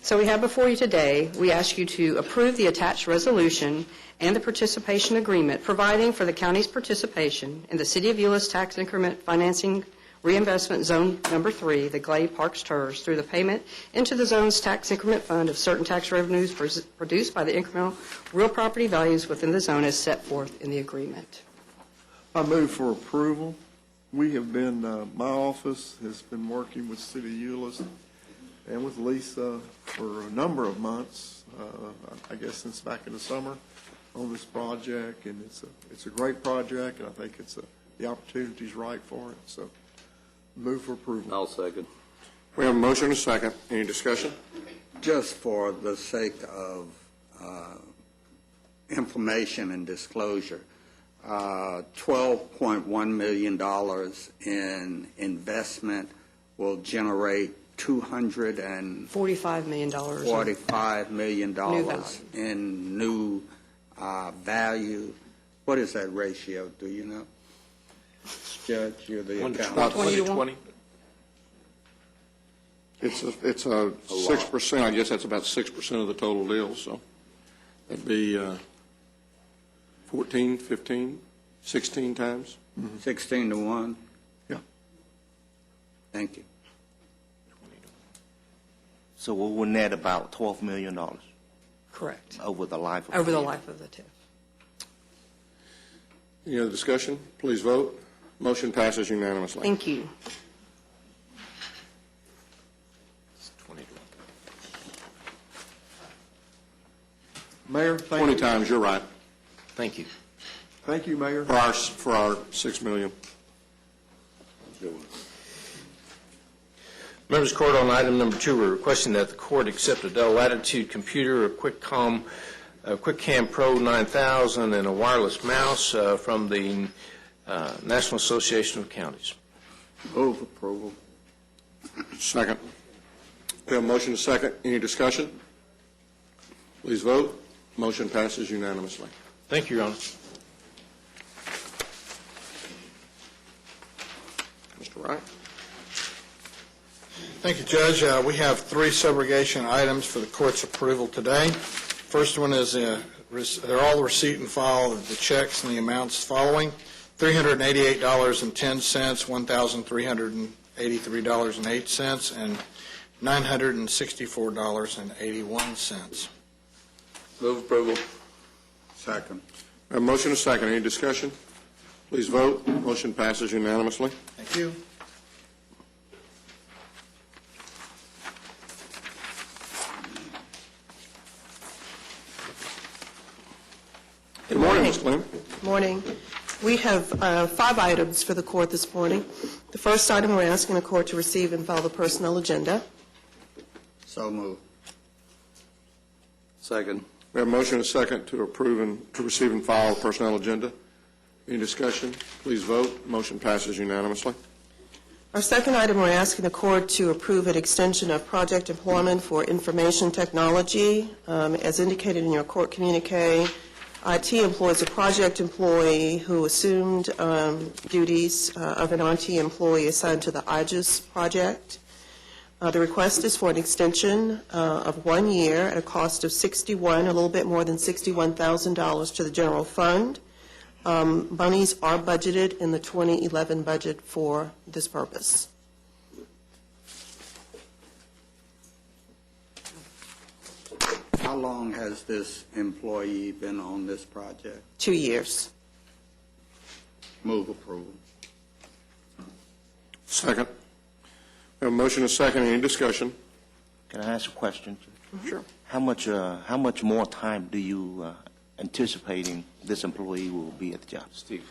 So we have before you today, we ask you to approve the attached resolution and the participation agreement providing for the county's participation in the City of Euless tax increment financing Reinvestment Zone Number 3, the Glade Parks TERS, through the payment into the zone's tax increment fund of certain tax revenues produced by the incremental real property values within the zone as set forth in the agreement. I move for approval. We have been, my office has been working with City of Euless and with Lisa for a number of months, I guess since back in the summer, on this project, and it's a great project, and I think the opportunity's right for it, so move for approval. I'll second. We have a motion and a second. Any discussion? Just for the sake of information and disclosure, $12.1 million in investment will generate $45 million. $45 million in new value. What is that ratio? Do you know? Judge, you're the accountant. 1 to 20. It's a 6%. I guess that's about 6% of the total deal, so that'd be 14, 15, 16 times. 16 to 1? Yeah. Thank you. So we will net about $12 million Correct. over the life of Over the TIF. life of the TIF. Any other discussion? Please vote. Motion passes unanimously. Thank you. Mayor, thank 20 you. times, you're right, Thank you. Thank you, Mayor. for our $6 million. Members of the Court, on item number 2, we're requesting that the Court accept a Dell Latitude computer, a QuickCam Pro 9000, and a wireless mouse from the National Association of Counties. Move approval. Second. We have a motion and a second. Any discussion? Please vote. Motion passes unanimously. Thank you, Your Honor. Mr. Wright? Thank you, Judge. We have 3 subrogation items for the Court's approval today. First one is, they're all the receipt and file of the checks and the amounts following: $388.10, $1,383.08, and $964.81. Move approval. Second. We have a motion and a second. Any discussion? Please vote. Motion passes unanimously. Thank you. Good morning, Ms. Glenn. Morning. We have 5 items for the Court this morning. The first item, we're asking the Court to receive and file the personnel agenda. So moved. Second. We have a motion and a second to approve and to receive and file the personnel agenda. Any discussion? Please vote. Motion passes unanimously. Our second item, we're asking the Court to approve an extension of project employment for information technology. As indicated in your court communique, IT employs a project employee who assumed duties of an IT employee assigned to the IGES project. The request is for an extension of 1 year at a cost of a little bit more than $61,000 to the general fund. Monies are budgeted in the 2011 budget for this purpose. How long has this employee been on this project? 2 years. Move approval. Second. We have a motion and a second. Any discussion? Can I ask a question? Sure. How much more time do you anticipating this employee will be at the job? Steve,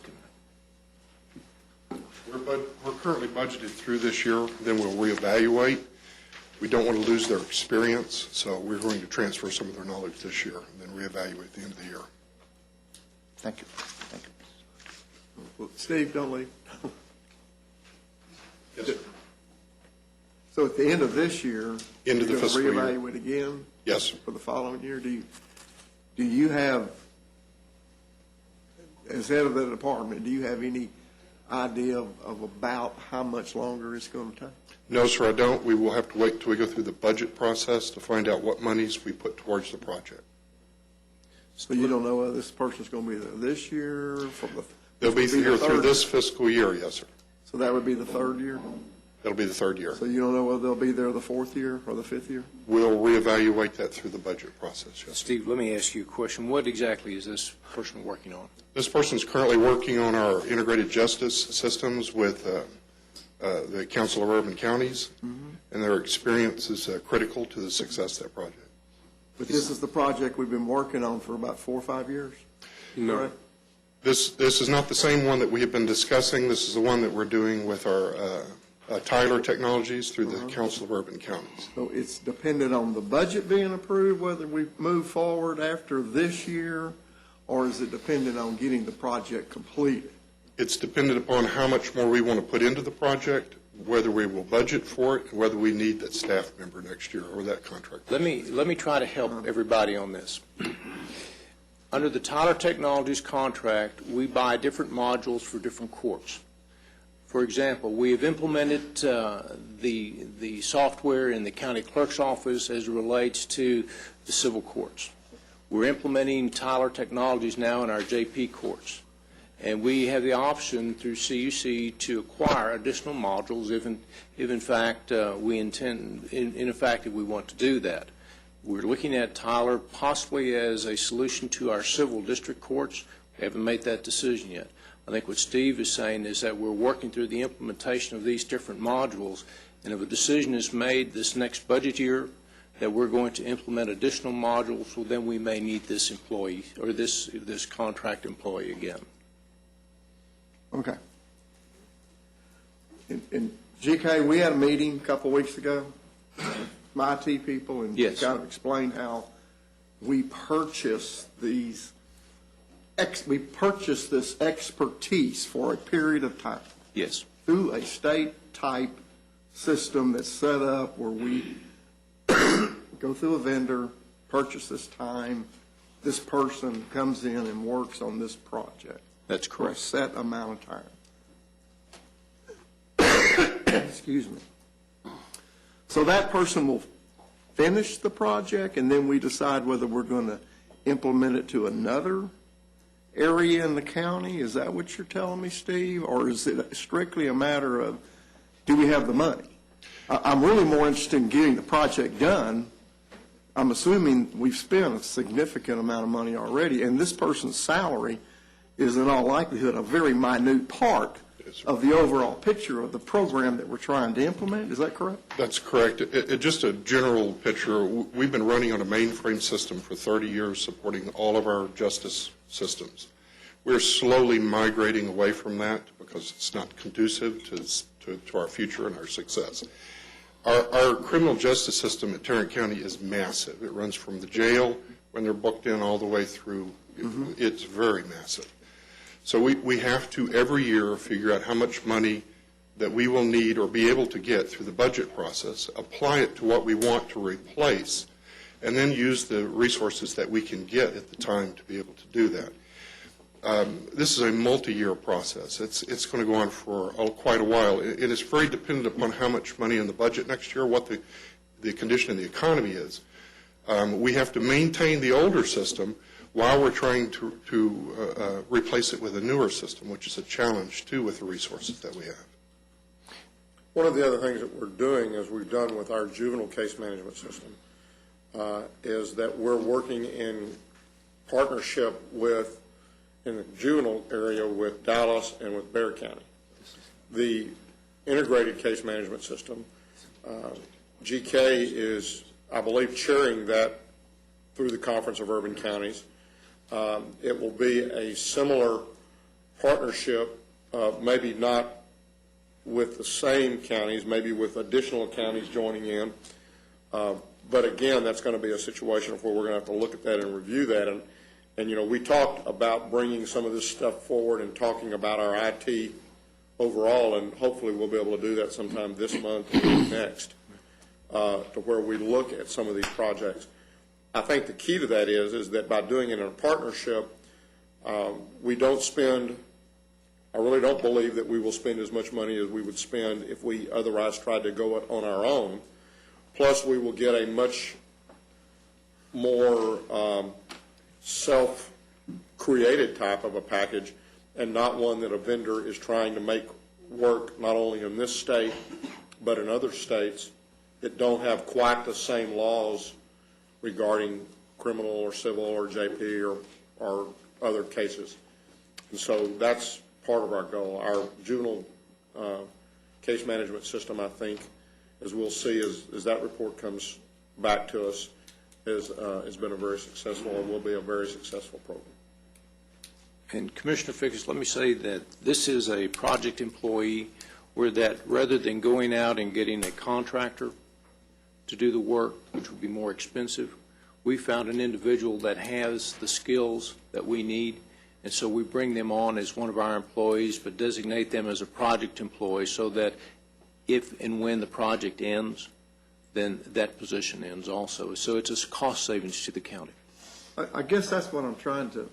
come on. We're currently budgeted through this year, then we'll reevaluate. We don't want to lose their experience, so we're going to transfer some of their knowledge this year and then reevaluate at the end of the year. Thank you. Thank you. Well, Steve, don't leave. Yes, sir. So at the end of this year, End of the fiscal year. you're going to reevaluate again? Yes, sir. For the following year? Do you have, as head of the department, do you have any idea of about how much longer it's going to take? No, sir, I don't. We will have to wait until we go through the budget process to find out what monies we put towards the project. So you don't know whether this person's going to be there this year? They'll be here through this fiscal year, yes, sir. So that would be the 3rd year? That'll be the 3rd year. So you don't know whether they'll be there the 4th year or the 5th year? We'll reevaluate that through the budget process, yes, sir. Steve, let me ask you a question. What exactly is this person working on? This person's currently working on our integrated justice systems with the Council of Urban Counties, and their experience is critical to the success of that project. But this is the project we've been working on for about 4 or 5 years? No. Correct? This is not the same one that we have been discussing. This is the one that we're doing with our Tyler Technologies through the Council of Urban Counties. So it's dependent on the budget being approved, whether we move forward after this year, or is it dependent on getting the project completed? It's dependent upon how much more we want to put into the project, whether we will budget for it, and whether we need that staff member next year or that contract. Let me try to help everybody on this. Under the Tyler Technologies contract, we buy different modules for different courts. For example, we have implemented the software in the county clerk's office as it relates to the civil courts. We're implementing Tyler Technologies now in our JP courts. And we have the option through CUC to acquire additional modules if in fact we intend, in fact, if we want to do that. We're looking at Tyler possibly as a solution to our civil district courts. We haven't made that decision yet. I think what Steve is saying is that we're working through the implementation of these different modules, and if a decision is made this next budget year that we're going to implement additional modules, well, then we may need this employee or this contract employee again. Okay. And GK, we had a meeting a couple weeks ago, my IT people, and Yes. kind of explained how we purchase this expertise for a period of time Yes. through a state-type system that's set up where we go through a vendor, purchase this time, this person comes in and works on this project. That's For a correct. set amount of time. Excuse me. So that person will finish the project, and then we decide whether we're going to implement it to another area in the county? Is that what you're telling me, Steve? Or is it strictly a matter of, do we have the money? I'm really more interested in getting the project done. I'm assuming we've spent a significant amount of money already, and this person's salary is in all likelihood a very minute part of the overall picture of the program that we're trying to implement. Is that correct? That's correct. Just a general picture, we've been running on a mainframe system for 30 years supporting all of our justice systems. We're slowly migrating away from that because it's not conducive to our future and our success. Our criminal justice system at Tarrant County is massive. It runs from the jail when they're booked in all the way through. It's very massive. So we have to every year figure out how much money that we will need or be able to get through the budget process, apply it to what we want to replace, and then use the resources that we can get at the time to be able to do that. This is a multi-year process. It's going to go on for quite a while. It is very dependent upon how much money in the budget next year, what the condition of the economy is. We have to maintain the older system while we're trying to replace it with a newer system, which is a challenge, too, with the resources that we have. One of the other things that we're doing, as we've done with our juvenile case management system, is that we're working in partnership with, in the juvenile area, with Dallas and with Bexar County. The integrated case management system, GK is, I believe, chairing that through the Conference of Urban Counties. It will be a similar partnership, maybe not with the same counties, maybe with additional counties joining in. But again, that's going to be a situation where we're going to have to look at that and review that. And you know, we talked about bringing some of this stuff forward and talking about our IT overall, and hopefully we'll be able to do that sometime this month or next, to where we look at some of these projects. I think the key to that is that by doing it in a partnership, we don't spend, I really don't believe that we will spend as much money as we would spend if we otherwise tried to go it on our own. Plus, we will get a much more self-created type of a package, and not one that a vendor is trying to make work not only in this state but in other states that don't have quite the same laws regarding criminal or civil or JP or other cases. And so that's part of our goal. Our juvenile case management system, I think, as we'll see as that report comes back to us, has been a very successful and will be a very successful program. And Commissioner Fickes, let me say that this is a project employee where that rather than going out and getting a contractor to do the work, which would be more expensive, we found an individual that has the skills that we need, and so we bring them on as one of our employees, but designate them as a project employee so that if and when the project ends, then that position ends also. So it's a cost savings to the county. I guess that's what I'm trying to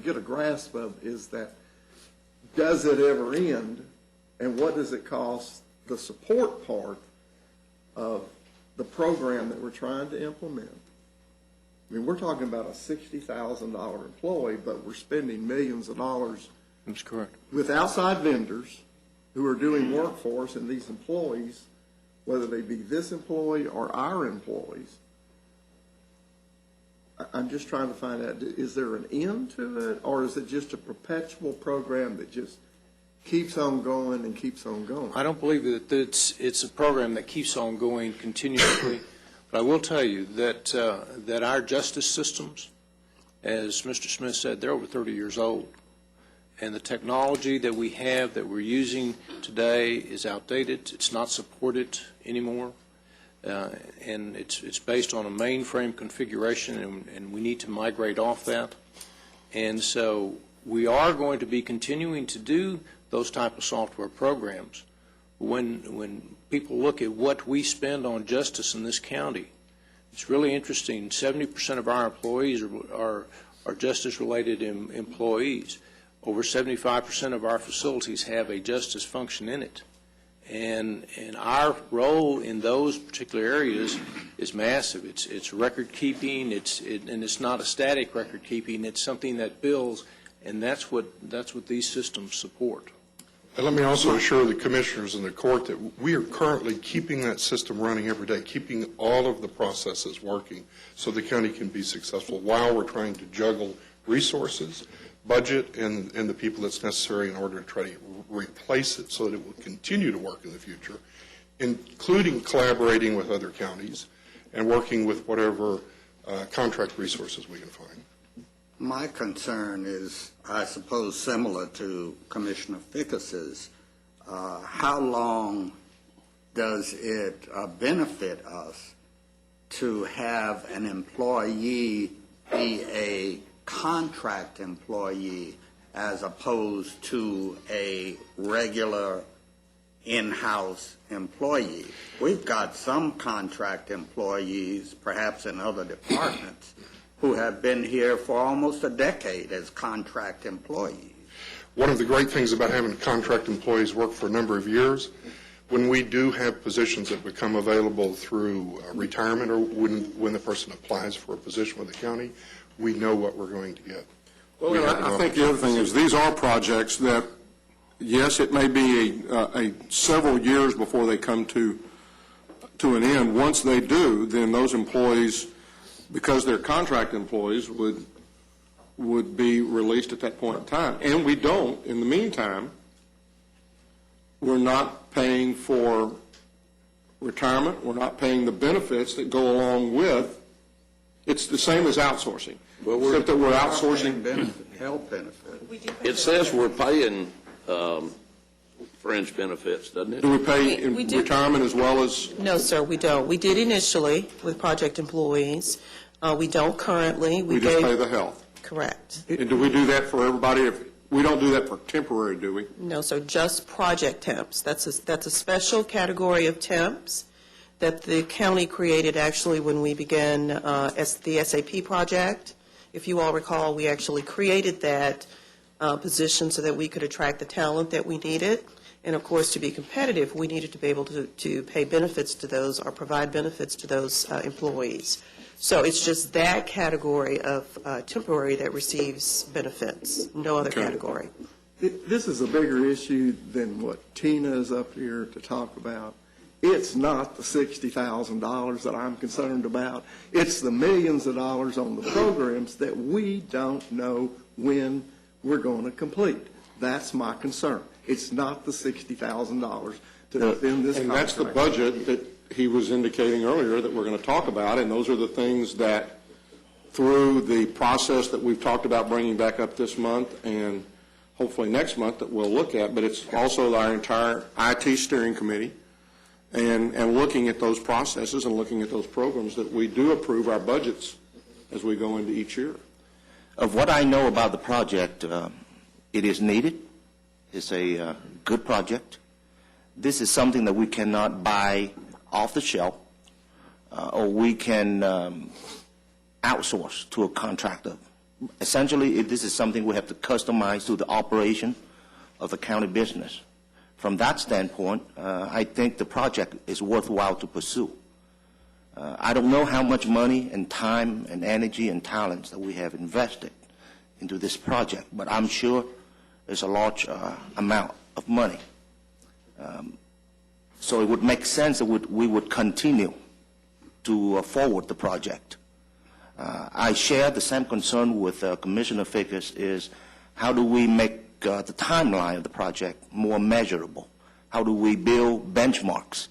get a grasp of, is that does it ever end, and what does it cost the support part of the program that we're trying to implement? I mean, we're talking about a $60,000 employee, but we're spending millions of dollars. That's correct. With outside vendors who are doing work for us, and these employees, whether they be this employee or our employees, I'm just trying to find out, is there an end to it, or is it just a perpetual program that just keeps on going and keeps on going? I don't believe that it's a program that keeps on going continuously, but I will tell you that our justice systems, as Mr. Smith said, they're over 30 years old, and the technology that we have that we're using today is outdated. It's not supported anymore, and it's based on a mainframe configuration, and we need to migrate off that. And so we are going to be continuing to do those type of software programs. When people look at what we spend on justice in this county, it's really interesting. 70% of our employees are justice-related employees. Over 75% of our facilities have a justice function in it. And our role in those particular areas is massive. It's record keeping, and it's not a static record keeping. It's something that builds, and that's what these systems support. And let me also assure the commissioners and the court that we are currently keeping that system running every day, keeping all of the processes working so the county can be successful while we're trying to juggle resources, budget, and the people that's necessary in order to try to replace it so that it will continue to work in the future, including collaborating with other counties and working with whatever contract resources we can find. My concern is, I suppose, similar to Commissioner Fickus's. How long does it benefit us to have an employee be a contract employee as opposed to a regular in-house employee? We've got some contract employees, perhaps in other departments, who have been here for almost a decade as contract employees. One of the great things about having contract employees work for a number of years, when we do have positions that become available through retirement or when the person applies for a position with the county, we know what we're going to get. Well, I think the other thing is these are projects that, yes, it may be a several years before they come to an end. Once they do, then those employees, because they're contract employees, would be released at that point in time. And we don't, in the meantime, we're not paying for retirement, we're not paying the benefits that go along with. It's the same as outsourcing, except that we're outsourcing. Health benefits. It says we're paying fringe benefits, doesn't it? Do we pay in We do. retirement as well as? No, sir, we don't. We did initially with project employees. We don't currently. We just pay the health. Correct. And do we do that for everybody? We don't do that for temporary, do we? No, sir, just project temps. That's a special category of temps that the county created actually when we began the SAP project. If you all recall, we actually created that position so that we could attract the talent that we needed. And of course, to be competitive, we needed to be able to pay benefits to those or provide benefits to those employees. So it's just that category of temporary that receives benefits, no other category. This is a bigger issue than what Tina is up here to talk about. It's not the $60,000 that I'm concerned about. It's the millions of dollars on the programs that we don't know when we're going to complete. That's my concern. It's not the $60,000 to defend this contract. And that's the budget that he was indicating earlier that we're going to talk about, and those are the things that, through the process that we've talked about bringing back up this month and hopefully next month, that we'll look at, but it's also our entire IT steering committee and looking at those processes and looking at those programs that we do approve our budgets as we go into each year. Of what I know about the project, it is needed. It's a good project. This is something that we cannot buy off the shelf, or we can outsource to a contractor. Essentially, this is something we have to customize to the operation of the county business. From that standpoint, I think the project is worthwhile to pursue. I don't know how much money and time and energy and talents that we have invested into this project, but I'm sure there's a large amount of money. So it would make sense that we would continue to forward the project. I share the same concern with Commissioner Fickus, is how do we make the timeline of the project more measurable? How do we build benchmarks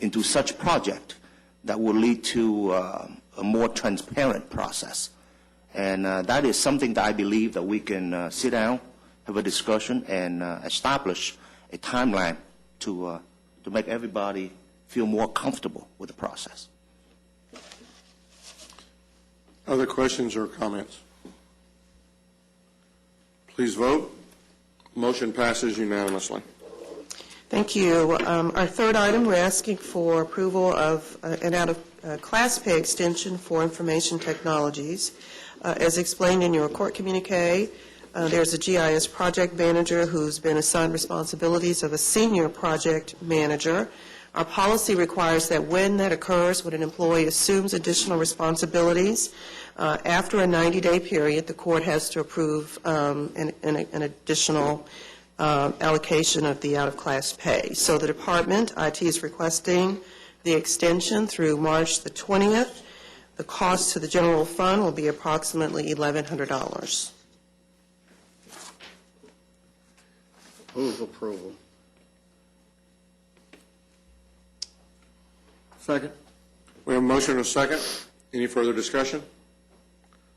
into such project that will lead to a more transparent process? And that is something that I believe that we can sit down have a discussion and establish a timeline to make everybody feel more comfortable with the process. Other questions or comments? Please vote. Motion passes unanimously. Thank you. Our third item, we're asking for approval of an out-of-class pay extension for information technologies. As explained in your court communique, there's a GIS project manager who's been assigned responsibilities of a senior project manager. Our policy requires that when that occurs, when an employee assumes additional responsibilities, after a 90-day period, the court has to approve an additional allocation of the out-of-class pay. So the department, IT, is requesting the extension through March the 20th. The cost to the general fund will be approximately $1,100. Move approval. Second. We have a motion and a second. Any further discussion?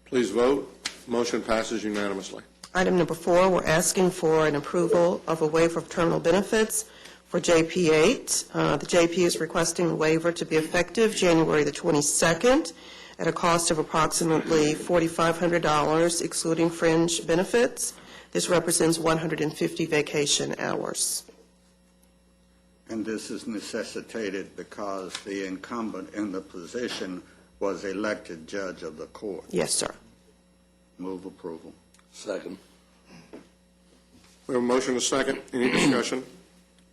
Please vote. Motion passes unanimously. Item number 4, we're asking for an approval of a waiver of terminal benefits for JP8. The JP is requesting the waiver to be effective January the 22nd at a cost of approximately $4,500, excluding fringe benefits. This represents 150 vacation hours. And this is necessitated because the incumbent in the position was elected judge of the court. Yes, sir. Move approval. Second. We have a motion and a second. Any discussion?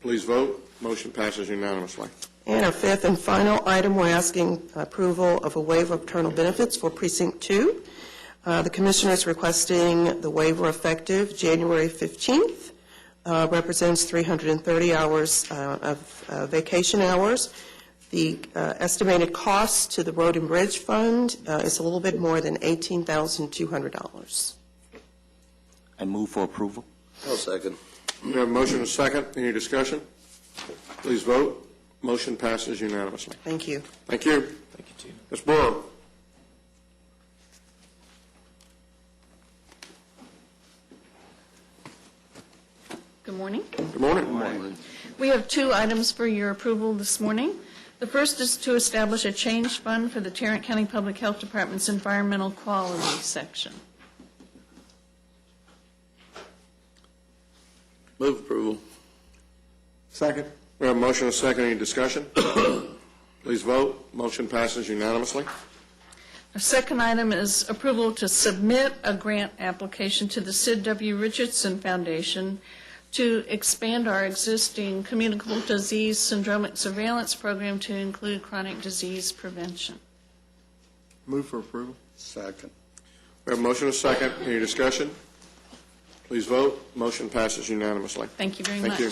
Please vote. Motion passes unanimously. And our fifth and final item, we're asking approval of a waiver of paternal benefits for Precinct 2. The Commissioner is requesting the waiver effective January 15th. Represents 330 hours of vacation hours. The estimated cost to the Road and Bridge Fund is a little bit more than $18,200. I move for approval. I'll second. We have a motion and a second. Any discussion? Please vote. Motion passes unanimously. Thank you. Thank you. Thank you, Tina. Ms. Brewer. Good morning. Good morning. Good morning. We have 2 items for your approval this morning. The first is to establish a change fund for the Tarrant County Public Health Department's Environmental Quality section. Move approval. Second. We have a motion and a second. Any discussion? Please vote. Motion passes unanimously. Our second item is approval to submit a grant application to the Sid W. Richardson Foundation to expand our existing communicable disease syndromic surveillance program to include chronic disease prevention. Move for approval. Second. We have a motion and a second. Any discussion? Please vote. Motion passes unanimously. Thank you very much. Thank you.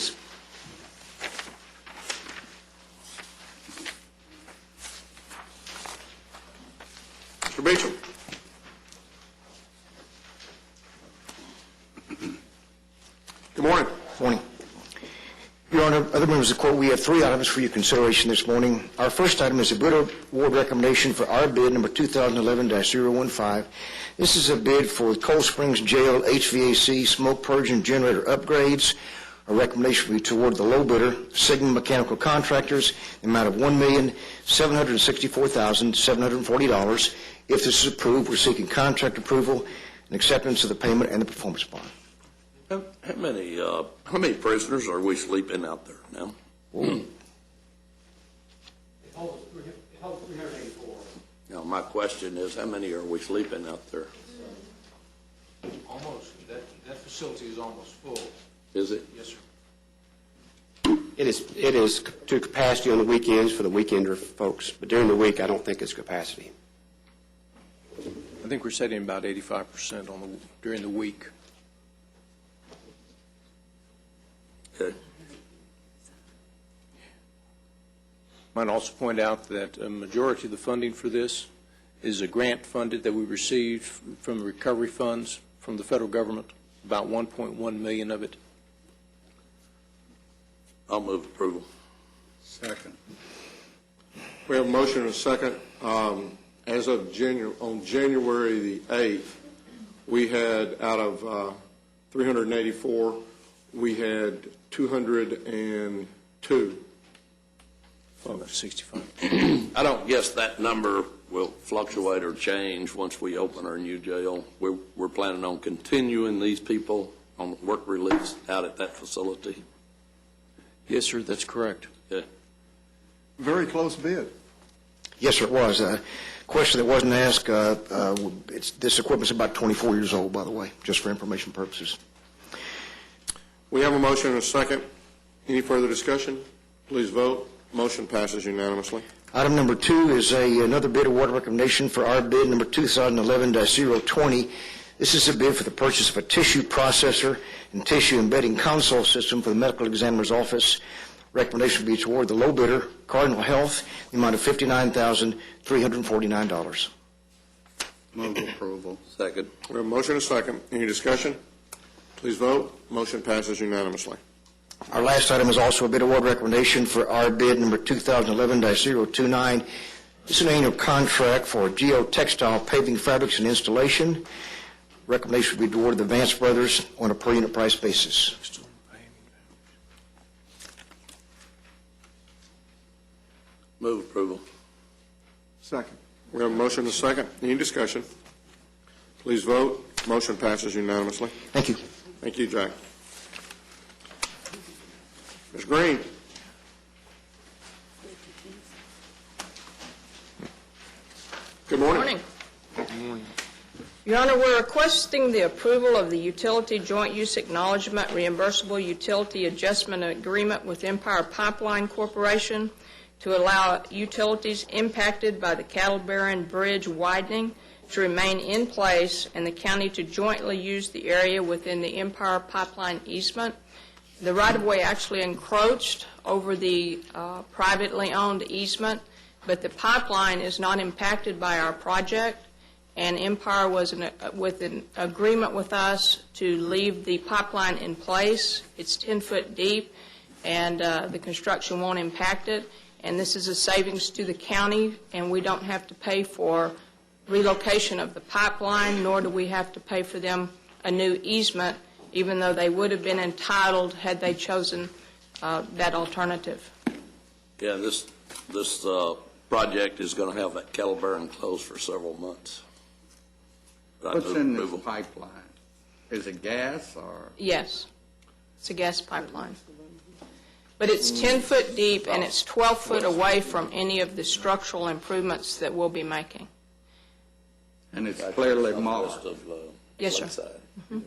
Mr. Beecham. Good morning. Morning. Your Honor, other members of the court, we have 3 items for your consideration this morning. Our first item is a bid award recommendation for our bid number 2011-015. This is a bid for Cold Springs Jail HVAC smoke purging generator upgrades. Our recommendation will be toward the low bidder, Sigma Mechanical Contractors, the amount of $1,764,740. If this is approved, we're seeking contract approval and acceptance of the payment and the performance bond. How many prisoners are we sleeping out there now? It holds 384. Now, my question is, how many are we sleeping out there? Almost. That facility is almost full. Is it? Yes, sir. It is to capacity on the weekends for the weekender folks, but during the week, I don't think it's capacity. I think we're setting about 85% during the week. Okay. Might also point out that a majority of the funding for this is a grant funded that we received from the recovery funds from the federal government, about $1.1 million of it. I'll move approval. Second. We have a motion and a second. As of on January the 8th, we had, out of 384. We had 202 folks. 65. I don't guess that number will fluctuate or change once we open our new jail. We're planning on continuing these people on work release out at that facility. Yes, sir, that's correct. Yeah. Very close bid. Yes, sir, it was. Question that wasn't asked, this equipment's about 24 years old, by the way, just for information purposes. We have a motion and a second. Any further discussion? Please vote. Motion passes unanimously. Item number 2 is another bid award recommendation for our bid number 2011-020. This is a bid for the purchase of a tissue processor and tissue embedding console system for the medical examiner's office. Recommendation would be toward the low bidder, Cardinal Health, the amount of $59,349. Move approval. Second. We have a motion and a second. Any discussion? Please vote. Motion passes unanimously. Our last item is also a bid award recommendation for our bid number 2011-029. This is an annual contract for geotextile paving fabrics and installation. Recommendation would be toward the Vance Brothers on a per unit price basis. Move approval. Second. We have a motion and a second. Any discussion? Please vote. Motion passes unanimously. Thank you. Thank you, Jack. Ms. Green. Good morning. Your Honor, we're requesting the approval of the Utility Joint Use Acknowledgement Reimbursable Utility Adjustment Agreement with Empire Pipeline Corporation to allow utilities impacted by the Cattle Barron Bridge widening to remain in place and the county to jointly use the area within the Empire Pipeline easement. The right-of-way actually encroached over the privately owned easement, but the pipeline is not impacted by our project, and Empire was with an agreement with us to leave the pipeline in place. It's 10 foot deep, and the construction won't impact it, and this is a savings to the county, and we don't have to pay for relocation of the pipeline, nor do we have to pay for them a new easement, even though they would have been entitled had they chosen that alternative. Yeah, this project is going to have that Cattle Barron closed for several months. What's in this pipeline? Is it gas or? Yes, it's a gas pipeline. But it's 10 foot deep and it's 12 foot away from any of the structural improvements that we'll be making. And it's clearly marked. Yes, sir. Mm-hmm.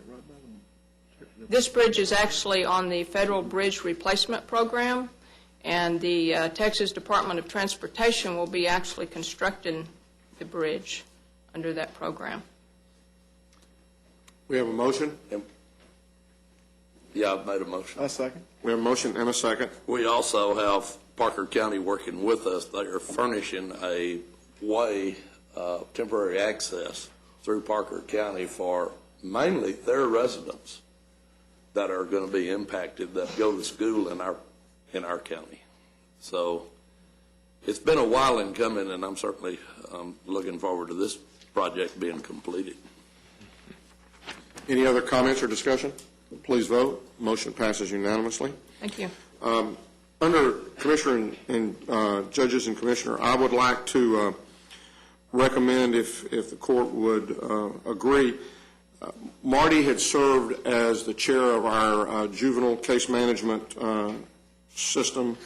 This bridge is actually on the Federal Bridge Replacement Program, and the Texas Department of Transportation will be actually constructing the bridge under that program. We have a motion. Yeah, I've made a motion. A second. We have a motion and a second. We also have Parker County working with us. They are furnishing a way, temporary access through Parker County for mainly their residents that are going to be impacted that go to school in our county. So it's been a while in coming, and I'm certainly looking forward to this project being completed. Any other comments or discussion? Please vote. Motion passes unanimously. Thank you. Under Commissioner and Judges and Commissioner, I would like to recommend, if the court would agree, Marty had served as the chair of our juvenile case management system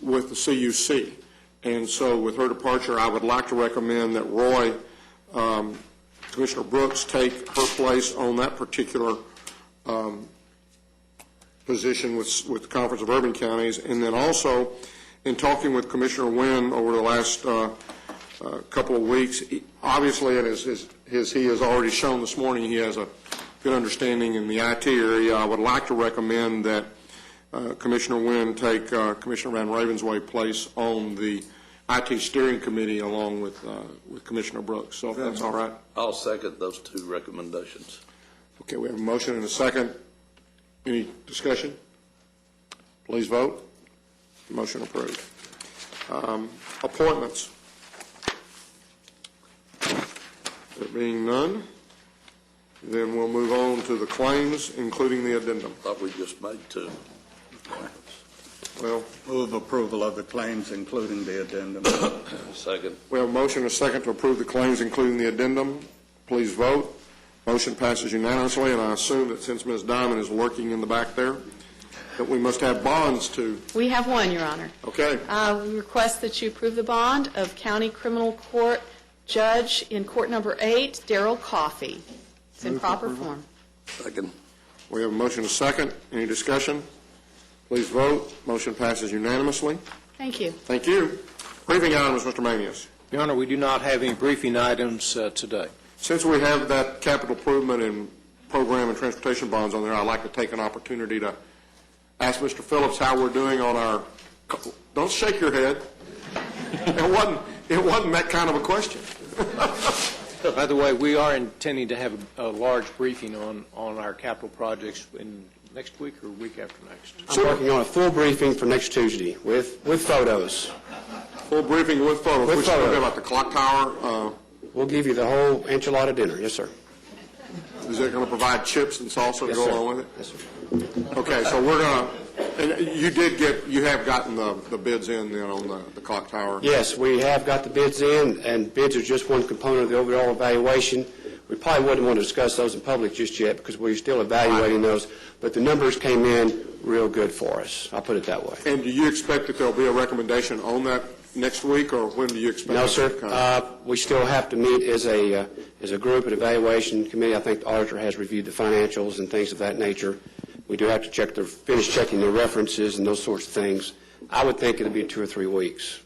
with the CUC. And so with her departure, I would like to recommend that Roy, Commissioner Brooks, take her place on that particular position with the Conference of Urban Counties. And then also, in talking with Commissioner Wynn over the last couple of weeks, obviously, and as he has already shown this morning, he has a good understanding in the IT area. I would like to recommend that Commissioner Wynn take Commissioner Van Ravensway's place on the IT steering committee along with Commissioner Brooks. So if that's all right. I'll second those two recommendations. Okay, we have a motion and a second. Any discussion? Please vote. Motion approved. Appointments. There being none, Then we'll move on to the claims, including the addendum. Thought we just made two. Well, Move approval of the claims, including the addendum. Second. we have a motion and a second to approve the claims, including the addendum. Please vote. Motion passes unanimously, and I assume that since Ms. Diamond is lurking in the back there, that we must have bonds to. We have one, Your Honor. Okay. We request that you approve the bond of County Criminal Court Judge in Court Number 8, Darrell Coffey. It's in proper form. Second. We have a motion and a second. Any discussion? Please vote. Motion passes unanimously. Thank you. Thank you. Briefing items, Mr. Manius. Your Honor, we do not have any briefing items today. Since we have that capital improvement and program and transportation bonds on there, I'd like to take an opportunity to ask Mr. Phillips how we're doing on our, don't shake your head. It wasn't that kind of a question. By the way, we are intending to have a large briefing on our capital projects in next week or week after next. I'm working on a full briefing for next Tuesday with photos. Full briefing with photos. With Which photos. talking about the clock tower. We'll give you the whole enchilada dinner. Yes, sir. Is it going to provide chips and salsa to Yes, go sir. along with it? Yes, sir. Okay, so we're going to, and you have gotten the bids in then on the clock tower? Yes, we have got the bids in, and bids are just one component of the overall evaluation. We probably wouldn't want to discuss those in public just yet because we're still evaluating those, but the numbers came in real good for us. I'll put it that way. And do you expect that there'll be a recommendation on that next week, or when do you expect? No, that sir. to come? We still have to meet as a group, an evaluation committee. I think the auditor has reviewed the financials and things of that nature. We do have to finish checking the references and those sorts of things. I would think it'll be 2 or 3 weeks.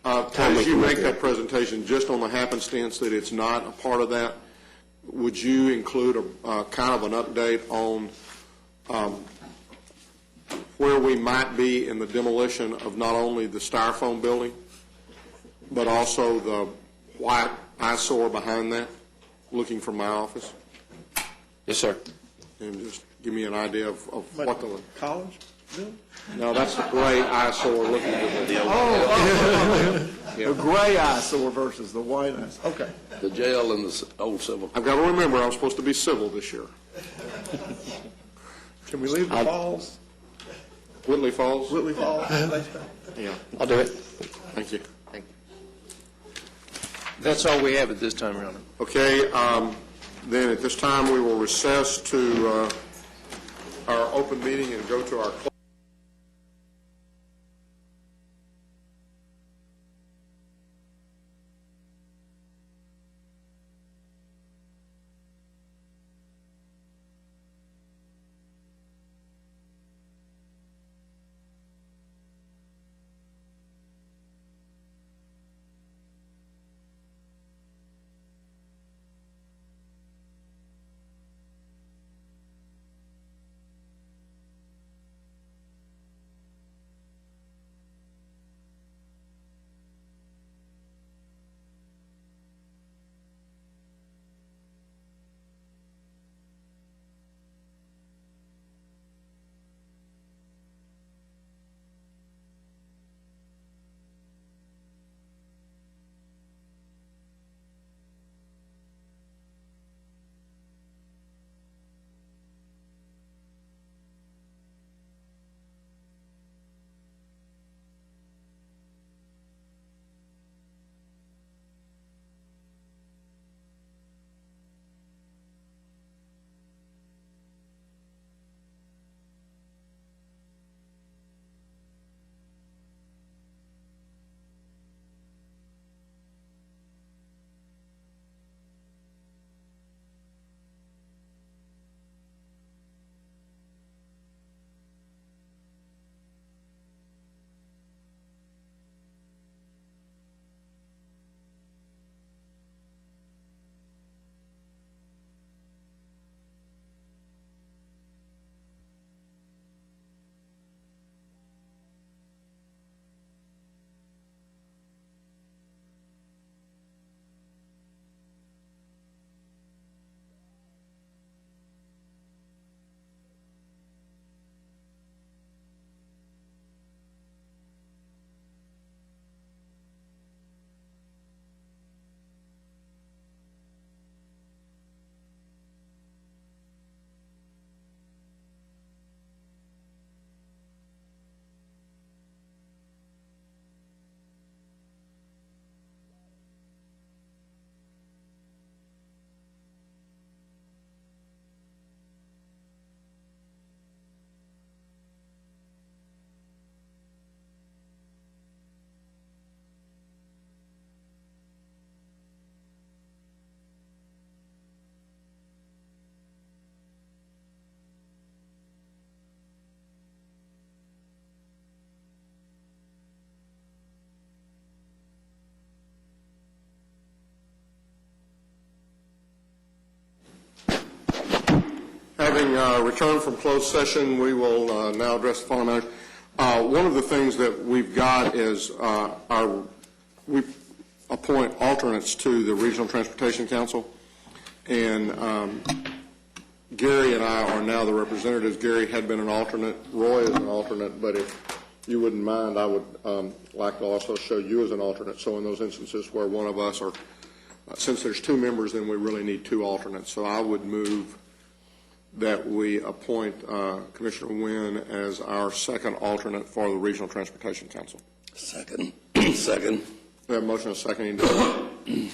As you make that presentation, just on the happenstance that it's not a part of that, would you include a kind of an update on where we might be in the demolition of not only the Styrofoam building, but also the white eyesore behind that, looking from my office? Yes, sir. And just give me an idea of what the... College building? No, that's the gray eyesore looking at the... The gray eyesore versus the white eyesore. Okay. The jail and the old civil. I've got to remember, I'm supposed to be civil this year. Can we leave the falls? Whitley Falls? Whitley Falls? Yeah. I'll do it. Thank you. That's all we have at this time, Your Honor. Okay, then at this time, we will recess to our open meeting and go to our Having returned from closed session, we will now address the following matters. One of the things that we've got is we appoint alternates to the Regional Transportation Council, and Gary and I are now the representatives. Gary had been an alternate, Roy is an alternate, but if you wouldn't mind, I would like to also show you as an alternate. So in those instances where one of us are, since there's two members, then we really need two alternates. So I would move that we appoint Commissioner Wynn as our second alternate for the Regional Transportation Council. Second. Second. We have a motion and a second. Any discussion?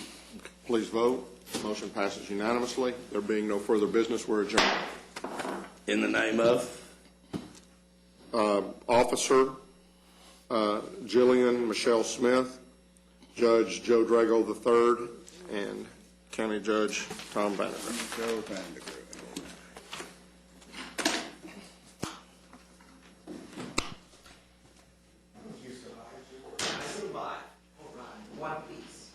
Please vote. Motion passes unanimously. There being no further business, we're adjourned. In the name of? Officer Jillian Michelle Smith, Judge Joe Drago III, and County Judge Tom Vandergriff. Joe Vandergriff. One piece.